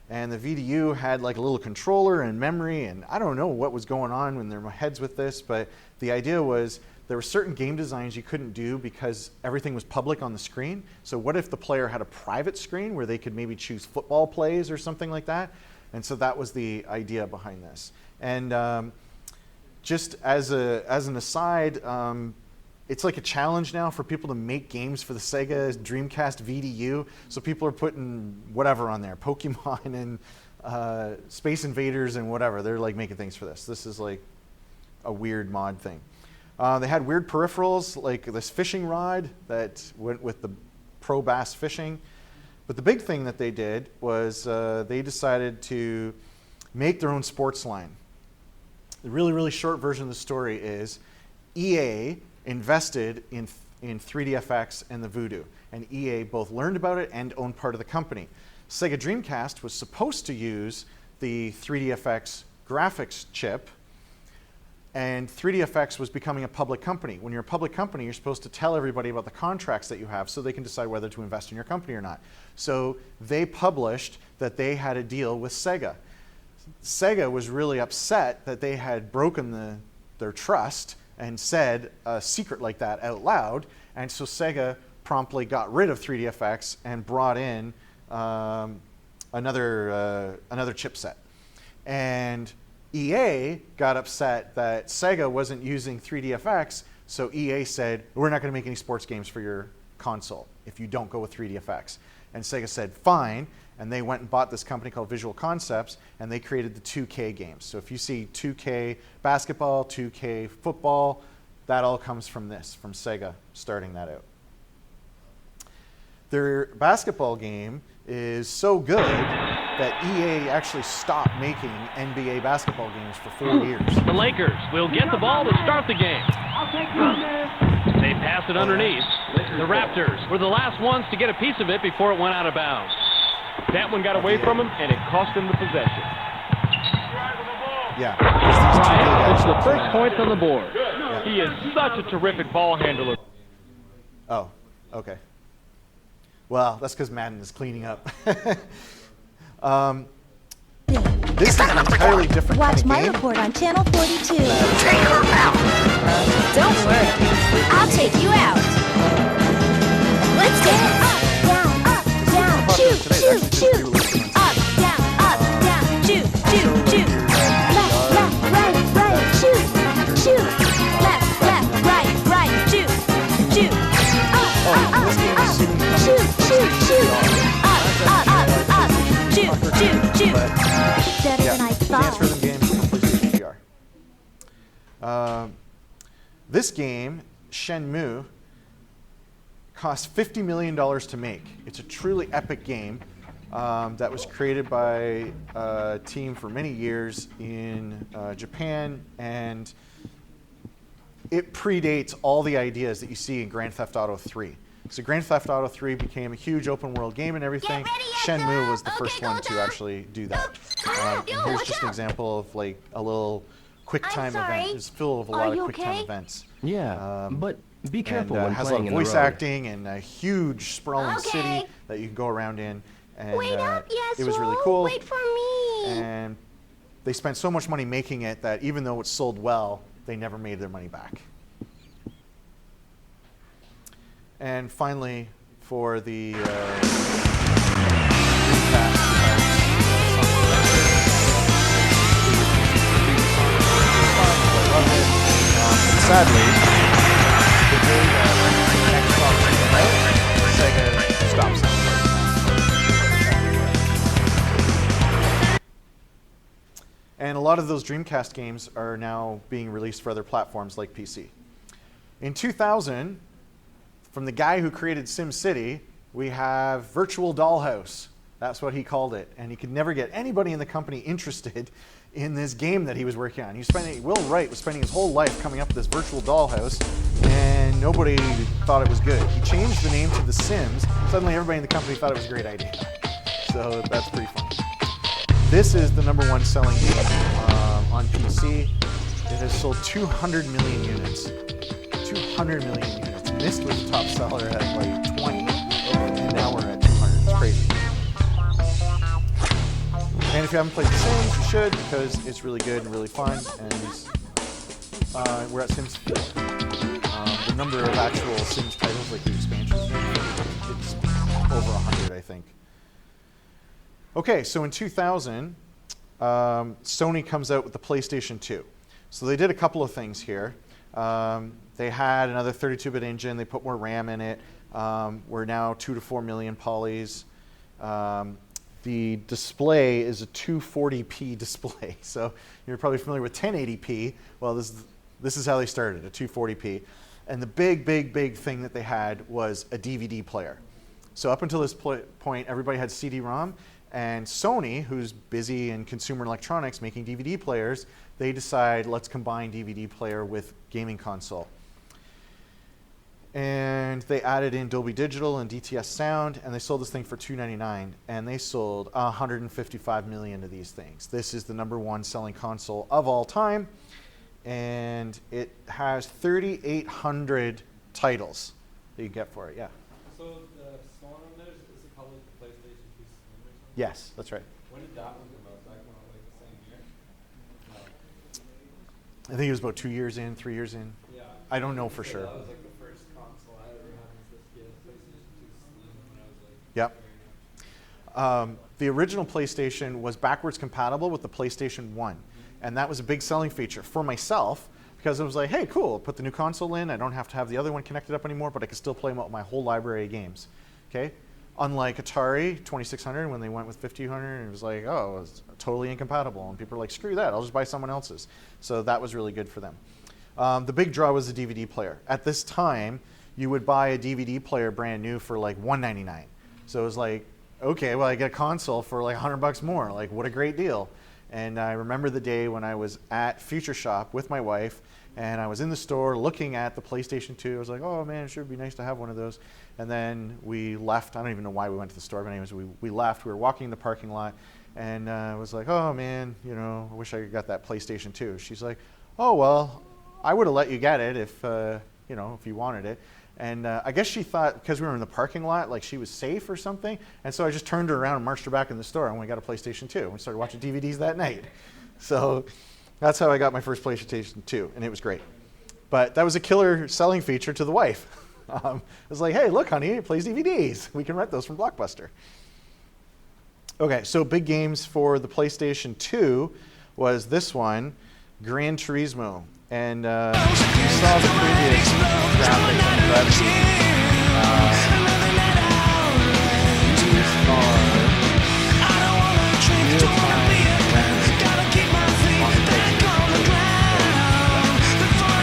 And the VDU had like a little controller and memory. And I don't know what was going on in their heads with this, but the idea was there were certain game designs you couldn't do because everything was public on the screen. So what if the player had a private screen where they could maybe choose football plays or something like that? And so that was the idea behind this. And just as an aside, it's like a challenge now for people to make games for the Sega Dreamcast VDU. So people are putting whatever on there, Pokemon and Space Invaders and whatever. They're like making things for this. This is like a weird mod thing. They had weird peripherals, like this fishing rod that went with the Pro Bass fishing. But the big thing that they did was they decided to make their own sports line. The really, really short version of the story is EA invested in 3DFX and the Voodoo. And EA both learned about it and owned part of the company. Sega Dreamcast was supposed to use the 3DFX graphics chip, and 3DFX was becoming a public company. When you're a public company, you're supposed to tell everybody about the contracts that you have so they can decide whether to invest in your company or not. So they published that they had a deal with Sega. Sega was really upset that they had broken their trust and said a secret like that out loud, and so Sega promptly got rid of 3DFX and brought in another chipset. And EA got upset that Sega wasn't using 3DFX, so EA said, we're not going to make any sports games for your console if you don't go with 3DFX. And Sega said, fine, and they went and bought this company called Visual Concepts, and they created the 2K games. So if you see 2K basketball, 2K football, that all comes from this, from Sega starting that out. Their basketball game is so good that EA actually stopped making NBA basketball games for 4 years. The Lakers will get the ball to start the game. They pass it underneath. The Raptors were the last ones to get a piece of it before it went out of bounds. That one got away from him, and it cost him the possession. Yeah. Bryant gets the first points on the board. Yeah. He is such a terrific ball handler. Oh, okay. Well, that's because Madden is cleaning up. This is an entirely different Watch kind of my game. report on Channel 42. Take her out! Don't worry, I'll take you out. Let's dance. Up, down, shoot, shoot, shoot. Up, down, shoot, shoot, shoot. Left, right, shoot, shoot. Left, right, shoot, shoot. Up, shoot, shoot, shoot. Up, shoot, shoot, shoot. Better than I thought. Dance Rhythm games from PlayStation VR. This game, Shenmue, cost $50 million to make. It's a truly epic game that was created by a team for many years in Japan, and it predates all the ideas that you see in Grand Theft Auto 3. So Grand Theft Auto 3 became a huge open world game and everything. Shenmue was the first one to actually do that. And here's just an example of like a little quick time event. It's full of a lot of quick time events. Yeah, but be careful when has a lot playing of in the voice road. acting and a huge sprawling city that you can go around in. And it was really cool. Wait for me. And they spent so much money making it that even though it sold well, they never made their money back. And finally, for the sadly, the day that Xbox came out, Sega stopped selling. And a lot of those Dreamcast games are now being released for other platforms like PC. In 2000, from the guy who created SimCity, we have Virtual Dollhouse. That's what he called it. And he could never get anybody in the company interested in this game that he was working on. Will Wright was spending his whole life coming up with this Virtual Dollhouse, and nobody thought it was good. He changed the name to The Sims. Suddenly everybody in the company thought it was a great idea. So that's pretty funny. This is the #1 selling game on PC. It has sold 200 million units. 200 million units. Myst was the top seller at like 20, and now we're at 200. It's crazy. And if you haven't played The Sims, you should, because it's really good and really fun. And we're at Sims 4. The number of actual Sims titles, like the expansions, it's over 100, I think. Okay, so in 2000, Sony comes out with the PlayStation 2. So they did a couple of things here. They had another 32-bit engine. They put more RAM in it. We're now 2 to 4 million polys. The display is a 240p display. So you're probably familiar with 1080p. Well, this is how they started, a 240p. And the big thing that they had was a DVD player. So up until this point, everybody had CD-Rom. And Sony, who's busy in consumer electronics making DVD players, they decide, let's combine DVD player with gaming console. And they added in Dolby Digital and DTS sound, and they sold this thing for $299, and they sold 155 million of these things. This is the #1 selling console of all time, and it has 3,800 titles that you get for it. Yeah. So the Sony on there, is it called like the PlayStation 2 Slim or something? Yes, that's right. When did that one come out? That came out like the same year? No. I think it was about 2 years in, 3 years in. Yeah. I don't know for sure. That was like the first console I ever had was this PlayStation 2 Slim when I was like Yep. very young. The original PlayStation was backwards compatible with the PlayStation 1. And that was a big selling feature for myself, because it was like, hey, cool, put the new console in. I don't have to have the other one connected up anymore, but I can still play my whole library of games. Okay? Unlike Atari 2600, when they went with 5200, it was like, oh, it's totally incompatible. And people are like, screw that, I'll just buy someone else's. So that was really good for them. The big draw was the DVD player. At this time, you would buy a DVD player brand new for like $199. So it was like, okay, well, I get a console for like $100 more. Like, what a great deal. And I remember the day when I was at Future Shop with my wife, and I was in the store looking at the PlayStation 2. I was like, oh man, it sure would be nice to have one of those. And then we left. I don't even know why we went to the store, but anyways, we left. We were walking in the parking lot, and I was like, oh man, I wish I got that PlayStation 2. She's like, oh, well, I would have let you get it if you wanted it. And I guess she thought, because we were in the parking lot, like she was safe or something. And so I just turned her around and marched her back in the store, and we got a PlayStation 2. And we started watching DVDs that night. So that's how I got my first PlayStation 2, and it was great. But that was a killer selling feature to the wife. It was like, hey, look, honey, it plays DVDs. We can rent those from Blockbuster. Okay, so big games for the PlayStation 2 was this one, Gran Turismo. And you saw the previous graphics, but these are real-time events on the PlayStation.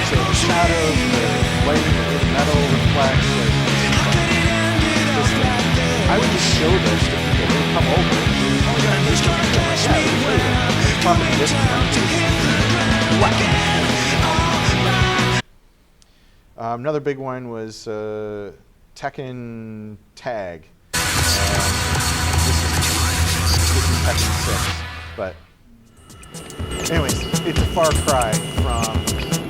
So the shadows, the lighting, the metal reflects, I would just show this to people. They would come over. Oh, we got a new game. Yeah, we show them. Pop in this another big one was Tekken Tag. This is Tekken 6. But anyways, it's a far cry from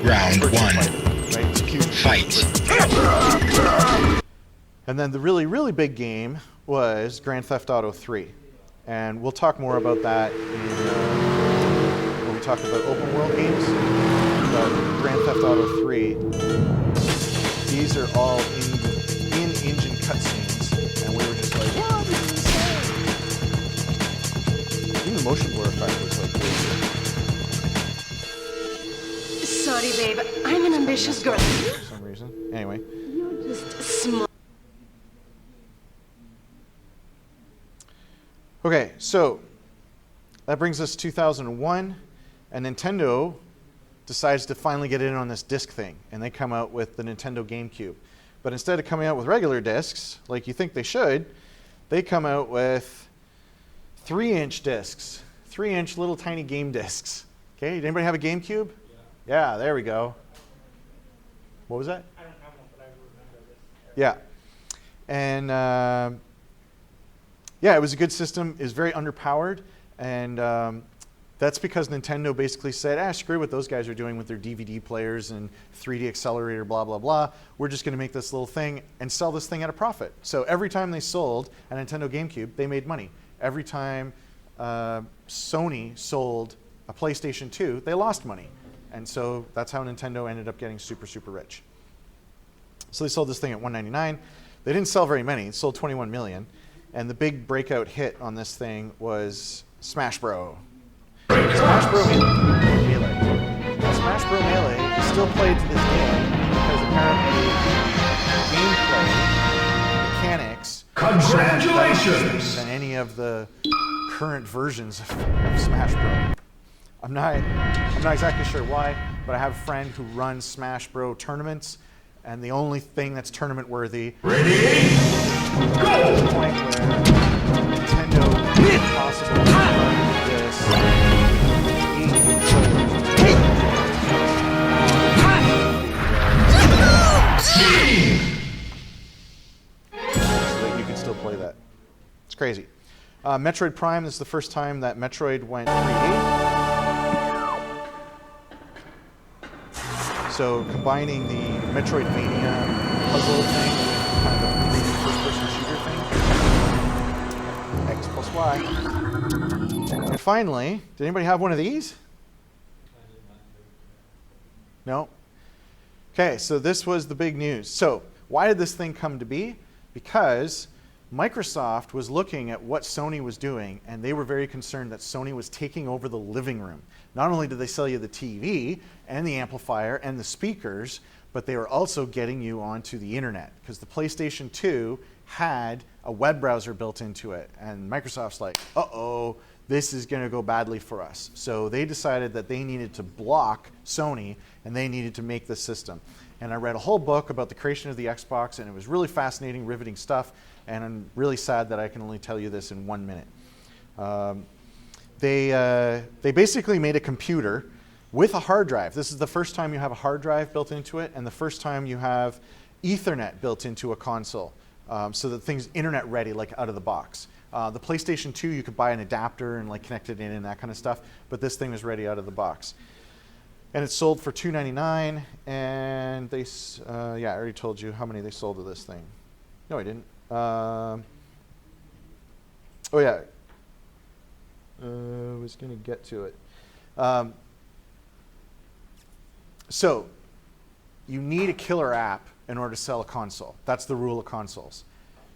Round 1. Right? It's huge. Fight. And then the really, really big game was Grand Theft Auto 3. And we'll talk more about that when we talk about open world games. But Grand Theft Auto 3, these are all in-engine cutscenes. And we were just like, wow, this is insane. Even the motion blur effect was like crazy. Sorry, babe. I'm an ambitious girl. For some reason. Anyway. You're just smart. Okay, so that brings us to 2001, and Nintendo decides to finally get in on this disc thing, and they come out with the Nintendo GameCube. But instead of coming out with regular discs, like you think they should, they come out with 3-inch discs, 3-inch little tiny game discs. Okay, did anybody have a GameCube? Yeah, there we go. What was that? I don't have one, but I remember this. Yeah, and yeah, it was a good system. It was very underpowered, and that's because Nintendo basically said, screw what those guys are doing with their DVD players and 3D accelerator, blah, blah, blah. We're just going to make this little thing and sell this thing at a profit. So every time they sold a Nintendo GameCube, they made money. Every time Sony sold a PlayStation 2, they lost money. And so that's how Nintendo ended up getting super, super rich. So they sold this thing at $199. They didn't sell very many. It sold 21 million. And the big breakout hit on this thing was Smash Bro. Smash Bro Melee. Now, Smash Bro Melee is still played to this day because apparently gameplay mechanics are better than any of the current versions of Smash Bro. I'm not exactly sure why, but I have a friend who runs Smash Bro tournaments, and the only thing that's tournament worthy to the point where Nintendo made it possible to run this 8 so that you can still play that. It's crazy. Metroid Prime, this is the first time that Metroid went 3D. So combining the Metroidvania puzzle thing with kind of the 3D first-person shooter thing. X plus Y. And finally, did anybody have one of these? No? Okay, so this was the big news. So why did this thing come to be? Because Microsoft was looking at what Sony was doing, and they were very concerned that Sony was taking over the living room. Not only did they sell you the TV and the amplifier and the speakers, but they were also getting you onto the internet, because the PlayStation 2 had a web browser built into it, and Microsoft's like, uh-oh, this is going to go badly for us. So they decided that they needed to block Sony, and they needed to make this system. And I read a whole book about the creation of the Xbox, and it was really fascinating, riveting stuff, and I'm really sad that I can only tell you this in 1 minute. They basically made a computer with a hard drive. This is the first time you have a hard drive built into it, and the first time you have Ethernet built into a console, so that thing's internet ready, like out of the box. The PlayStation 2, you could buy an adapter and like connect it in and that kind of stuff, but this thing was ready out of the box. And it sold for $299, and they, yeah, I already told you how many they sold of this thing. No, I didn't. Oh yeah, I was going to get to it. So you need a killer app in order to sell a console. That's the rule of consoles.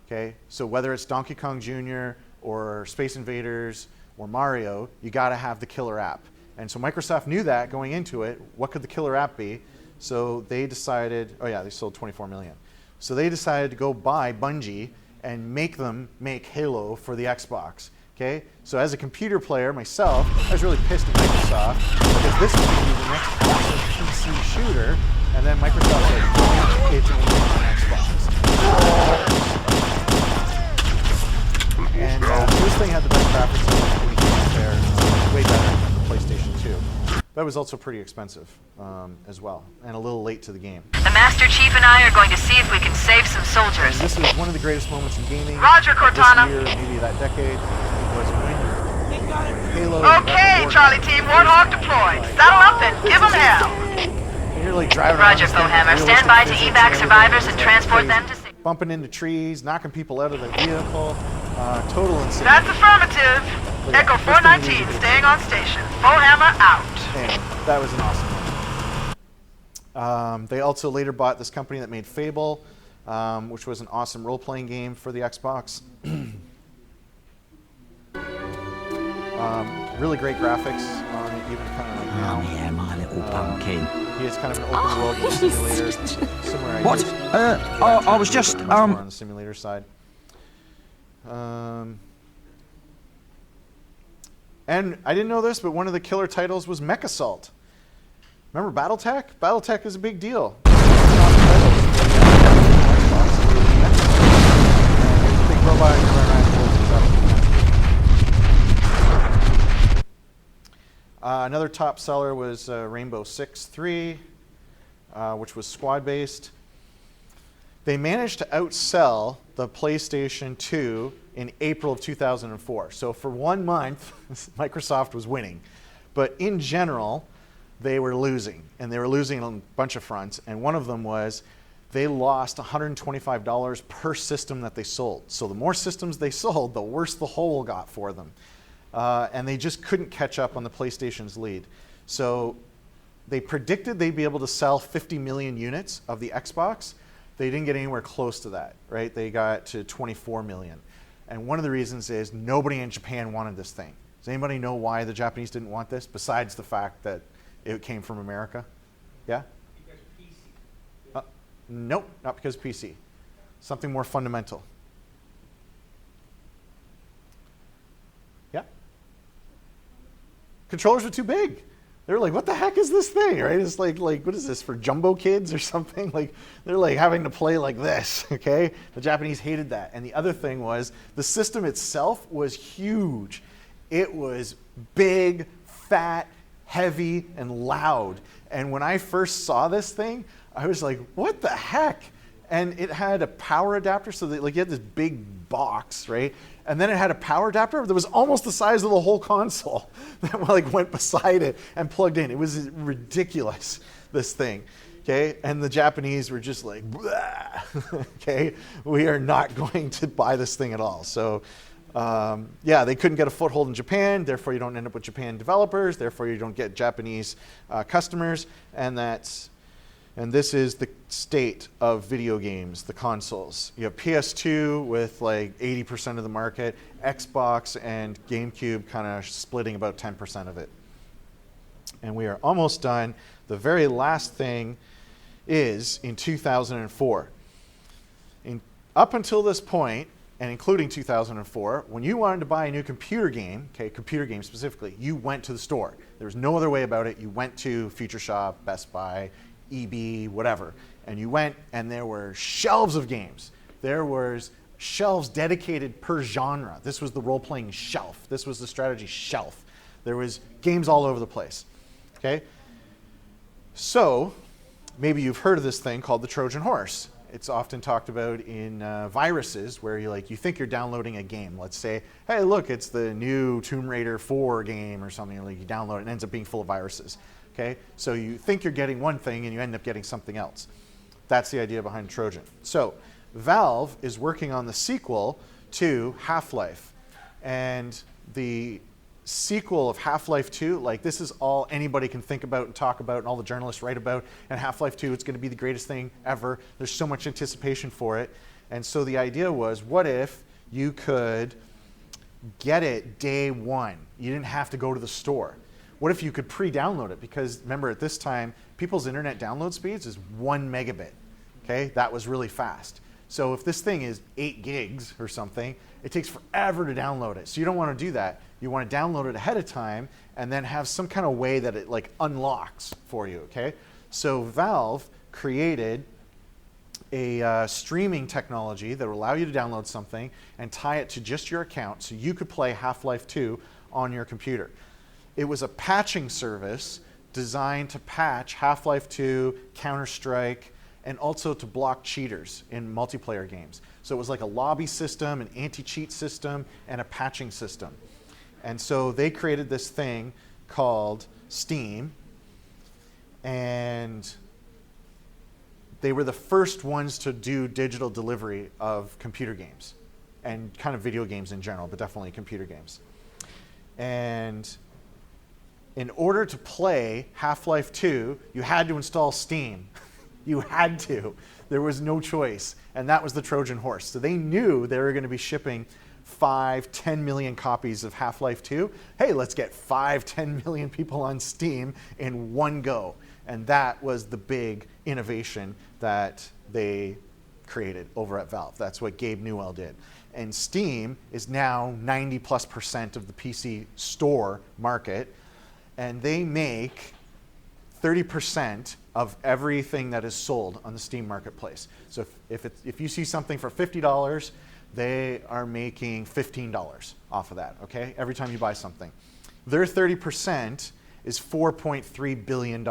Okay, so whether it's Donkey Kong Jr. or Space Invaders or Mario, you got to have the killer app. And so Microsoft knew that going into it. What could the killer app be? So they decided, oh yeah, they sold 24 million. So they decided to go buy Bungie and make them make Halo for the Xbox. Okay, so as a computer player myself, I was really pissed at Microsoft because this was going to be the next awesome PC shooter, and then Microsoft said, it's only on Xbox. And this thing had the best graphics of anything out there, way better than the PlayStation 2. But it was also pretty expensive as well, and a little late to the game. The Master Chief and I are going to see if we can save some soldiers. And this is one of the greatest moments in gaming. Roger, Cortana. This year, maybe that decade, was when Halo. Okay, Charlie Team, Warthog deployed. Saddle up and give them hell. And you're like driving Roger, around. Bowhammer. Stand by to evac survivors and transport them to safety. Bumping into trees, knocking people out of their vehicle. Total insanity. That's affirmative. Echo 419 staying on station. Bowhammer out. And that was an awesome one. They also later bought this company that made Fable, which was an awesome role-playing game for the Xbox. Really great graphics on it, even kind of like now. Come here, my little pumpkin. He is kind of an open world game simulator. Similar What? ideas. I was just More on the simulator side. And I didn't know this, but one of the killer titles was Mech Assault. Remember BattleTech? BattleTech is a big deal. Big robot another top seller was Rainbow Six 3, which was squad-based. They managed to outsell the PlayStation 2 in April of 2004. So for 1 month, Microsoft was winning. But in general, they were losing. And they were losing on a bunch of fronts. And one of them was they lost $125 per system that they sold. So the more systems they sold, the worse the hole got for them. And they just couldn't catch up on the PlayStation's lead. So they predicted they'd be able to sell 50 million units of the Xbox. They didn't get anywhere close to that, right? They got to 24 million. And one of the reasons is nobody in Japan wanted this thing. Does anybody know why the Japanese didn't want this, besides the fact that it came from America? Yeah? Because PC. Nope, not because of PC. Something more fundamental. Yeah? Controllers were too big. They were like, what the heck is this thing, right? It's like what is this, for jumbo kids or something? Like, they're like having to play like this, okay? The Japanese hated that. And the other thing was, the system itself was huge. It was big, fat, heavy, and loud. And when I first saw this thing, I was like, what the heck? And it had a power adapter, so that, like, you had this big box, right? And then it had a power adapter that was almost the size of the whole console that like went beside it and plugged in. It was ridiculous, this thing. Okay, and the Japanese were just like, okay, we are not going to buy this thing at all. So, yeah, they couldn't get a foothold in Japan. Therefore, you don't end up with Japan developers. Therefore, you don't get Japanese customers, and this is the state of video games, the consoles. You have PS2 with like 80% of the market, Xbox and GameCube kind of splitting about 10% of it. And we are almost done. The very last thing is in 2004. Up until this point, and including 2004, when you wanted to buy a new computer game, okay, computer game specifically, you went to the store. There was no other way about it. You went to Future Shop, Best Buy, EB, whatever. And you went, and there were shelves of games. There was shelves dedicated per genre. This was the role-playing shelf. This was the strategy shelf. There was games all over the place, okay? So maybe you've heard of this thing called the Trojan horse. It's often talked about in viruses where you think you're downloading a game. Let's say, hey, look, it's the new Tomb Raider 4 game or something. Like, you download it and it ends up being full of viruses. Okay, so you think you're getting one thing and you end up getting something else. That's the idea behind Trojan. So Valve is working on the sequel to Half-Life. And the sequel of Half-Life 2, like, this is all anybody can think about and talk about and all the journalists write about. And Half-Life 2, it's going to be the greatest thing ever. There's so much anticipation for it. And so the idea was, what if you could get it day one? You didn't have to go to the store. What if you could pre-download it? Because remember, at this time, people's internet download speeds is 1 megabit. Okay, that was really fast. So if this thing is 8 gigs or something, it takes forever to download it. So you don't want to do that. You want to download it ahead of time and then have some kind of way that it like unlocks for you. Okay, so Valve created a streaming technology that would allow you to download something and tie it to just your account so you could play Half-Life 2 on your computer. It was a patching service designed to patch Half-Life 2, Counter-Strike, and also to block cheaters in multiplayer games. So it was like a lobby system, an anti-cheat system, and a patching system. And so they created this thing called Steam, and they were the first ones to do digital delivery of computer games and kind of video games in general, but definitely computer games. And in order to play Half-Life 2, you had to install Steam. You had to. There was no choice. And that was the Trojan horse. So they knew they were going to be shipping 5-10 million copies of Half-Life 2. Hey, let's get 5-10 million people on Steam in one go. And that was the big innovation that they created over at Valve. That's what Gabe Newell did. And Steam is now 90+% of the PC store market. And they make 30% of everything that is sold on the Steam marketplace. So if you see something for $50, they are making $15 off of that, okay? Every time you buy something. Their 30% is $4.3 billion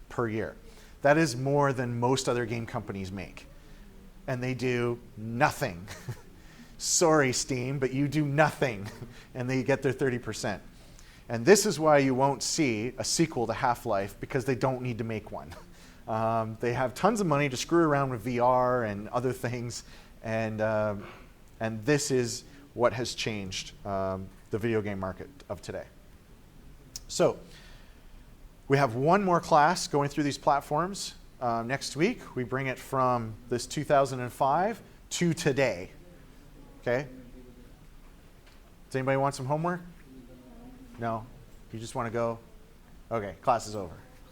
per year. That is more than most other game companies make. And they do nothing. Sorry, Steam, but you do nothing. And they get their 30%. And this is why you won't see a sequel to Half-Life, because they don't need to make one. They have tons of money to screw around with VR and other things, and this is what has changed the video game market of today. So we have one more class going through these platforms. Next week, we bring it from this 2005 to today. Okay? Does anybody want some homework? No? You just want to go? Okay, class is over.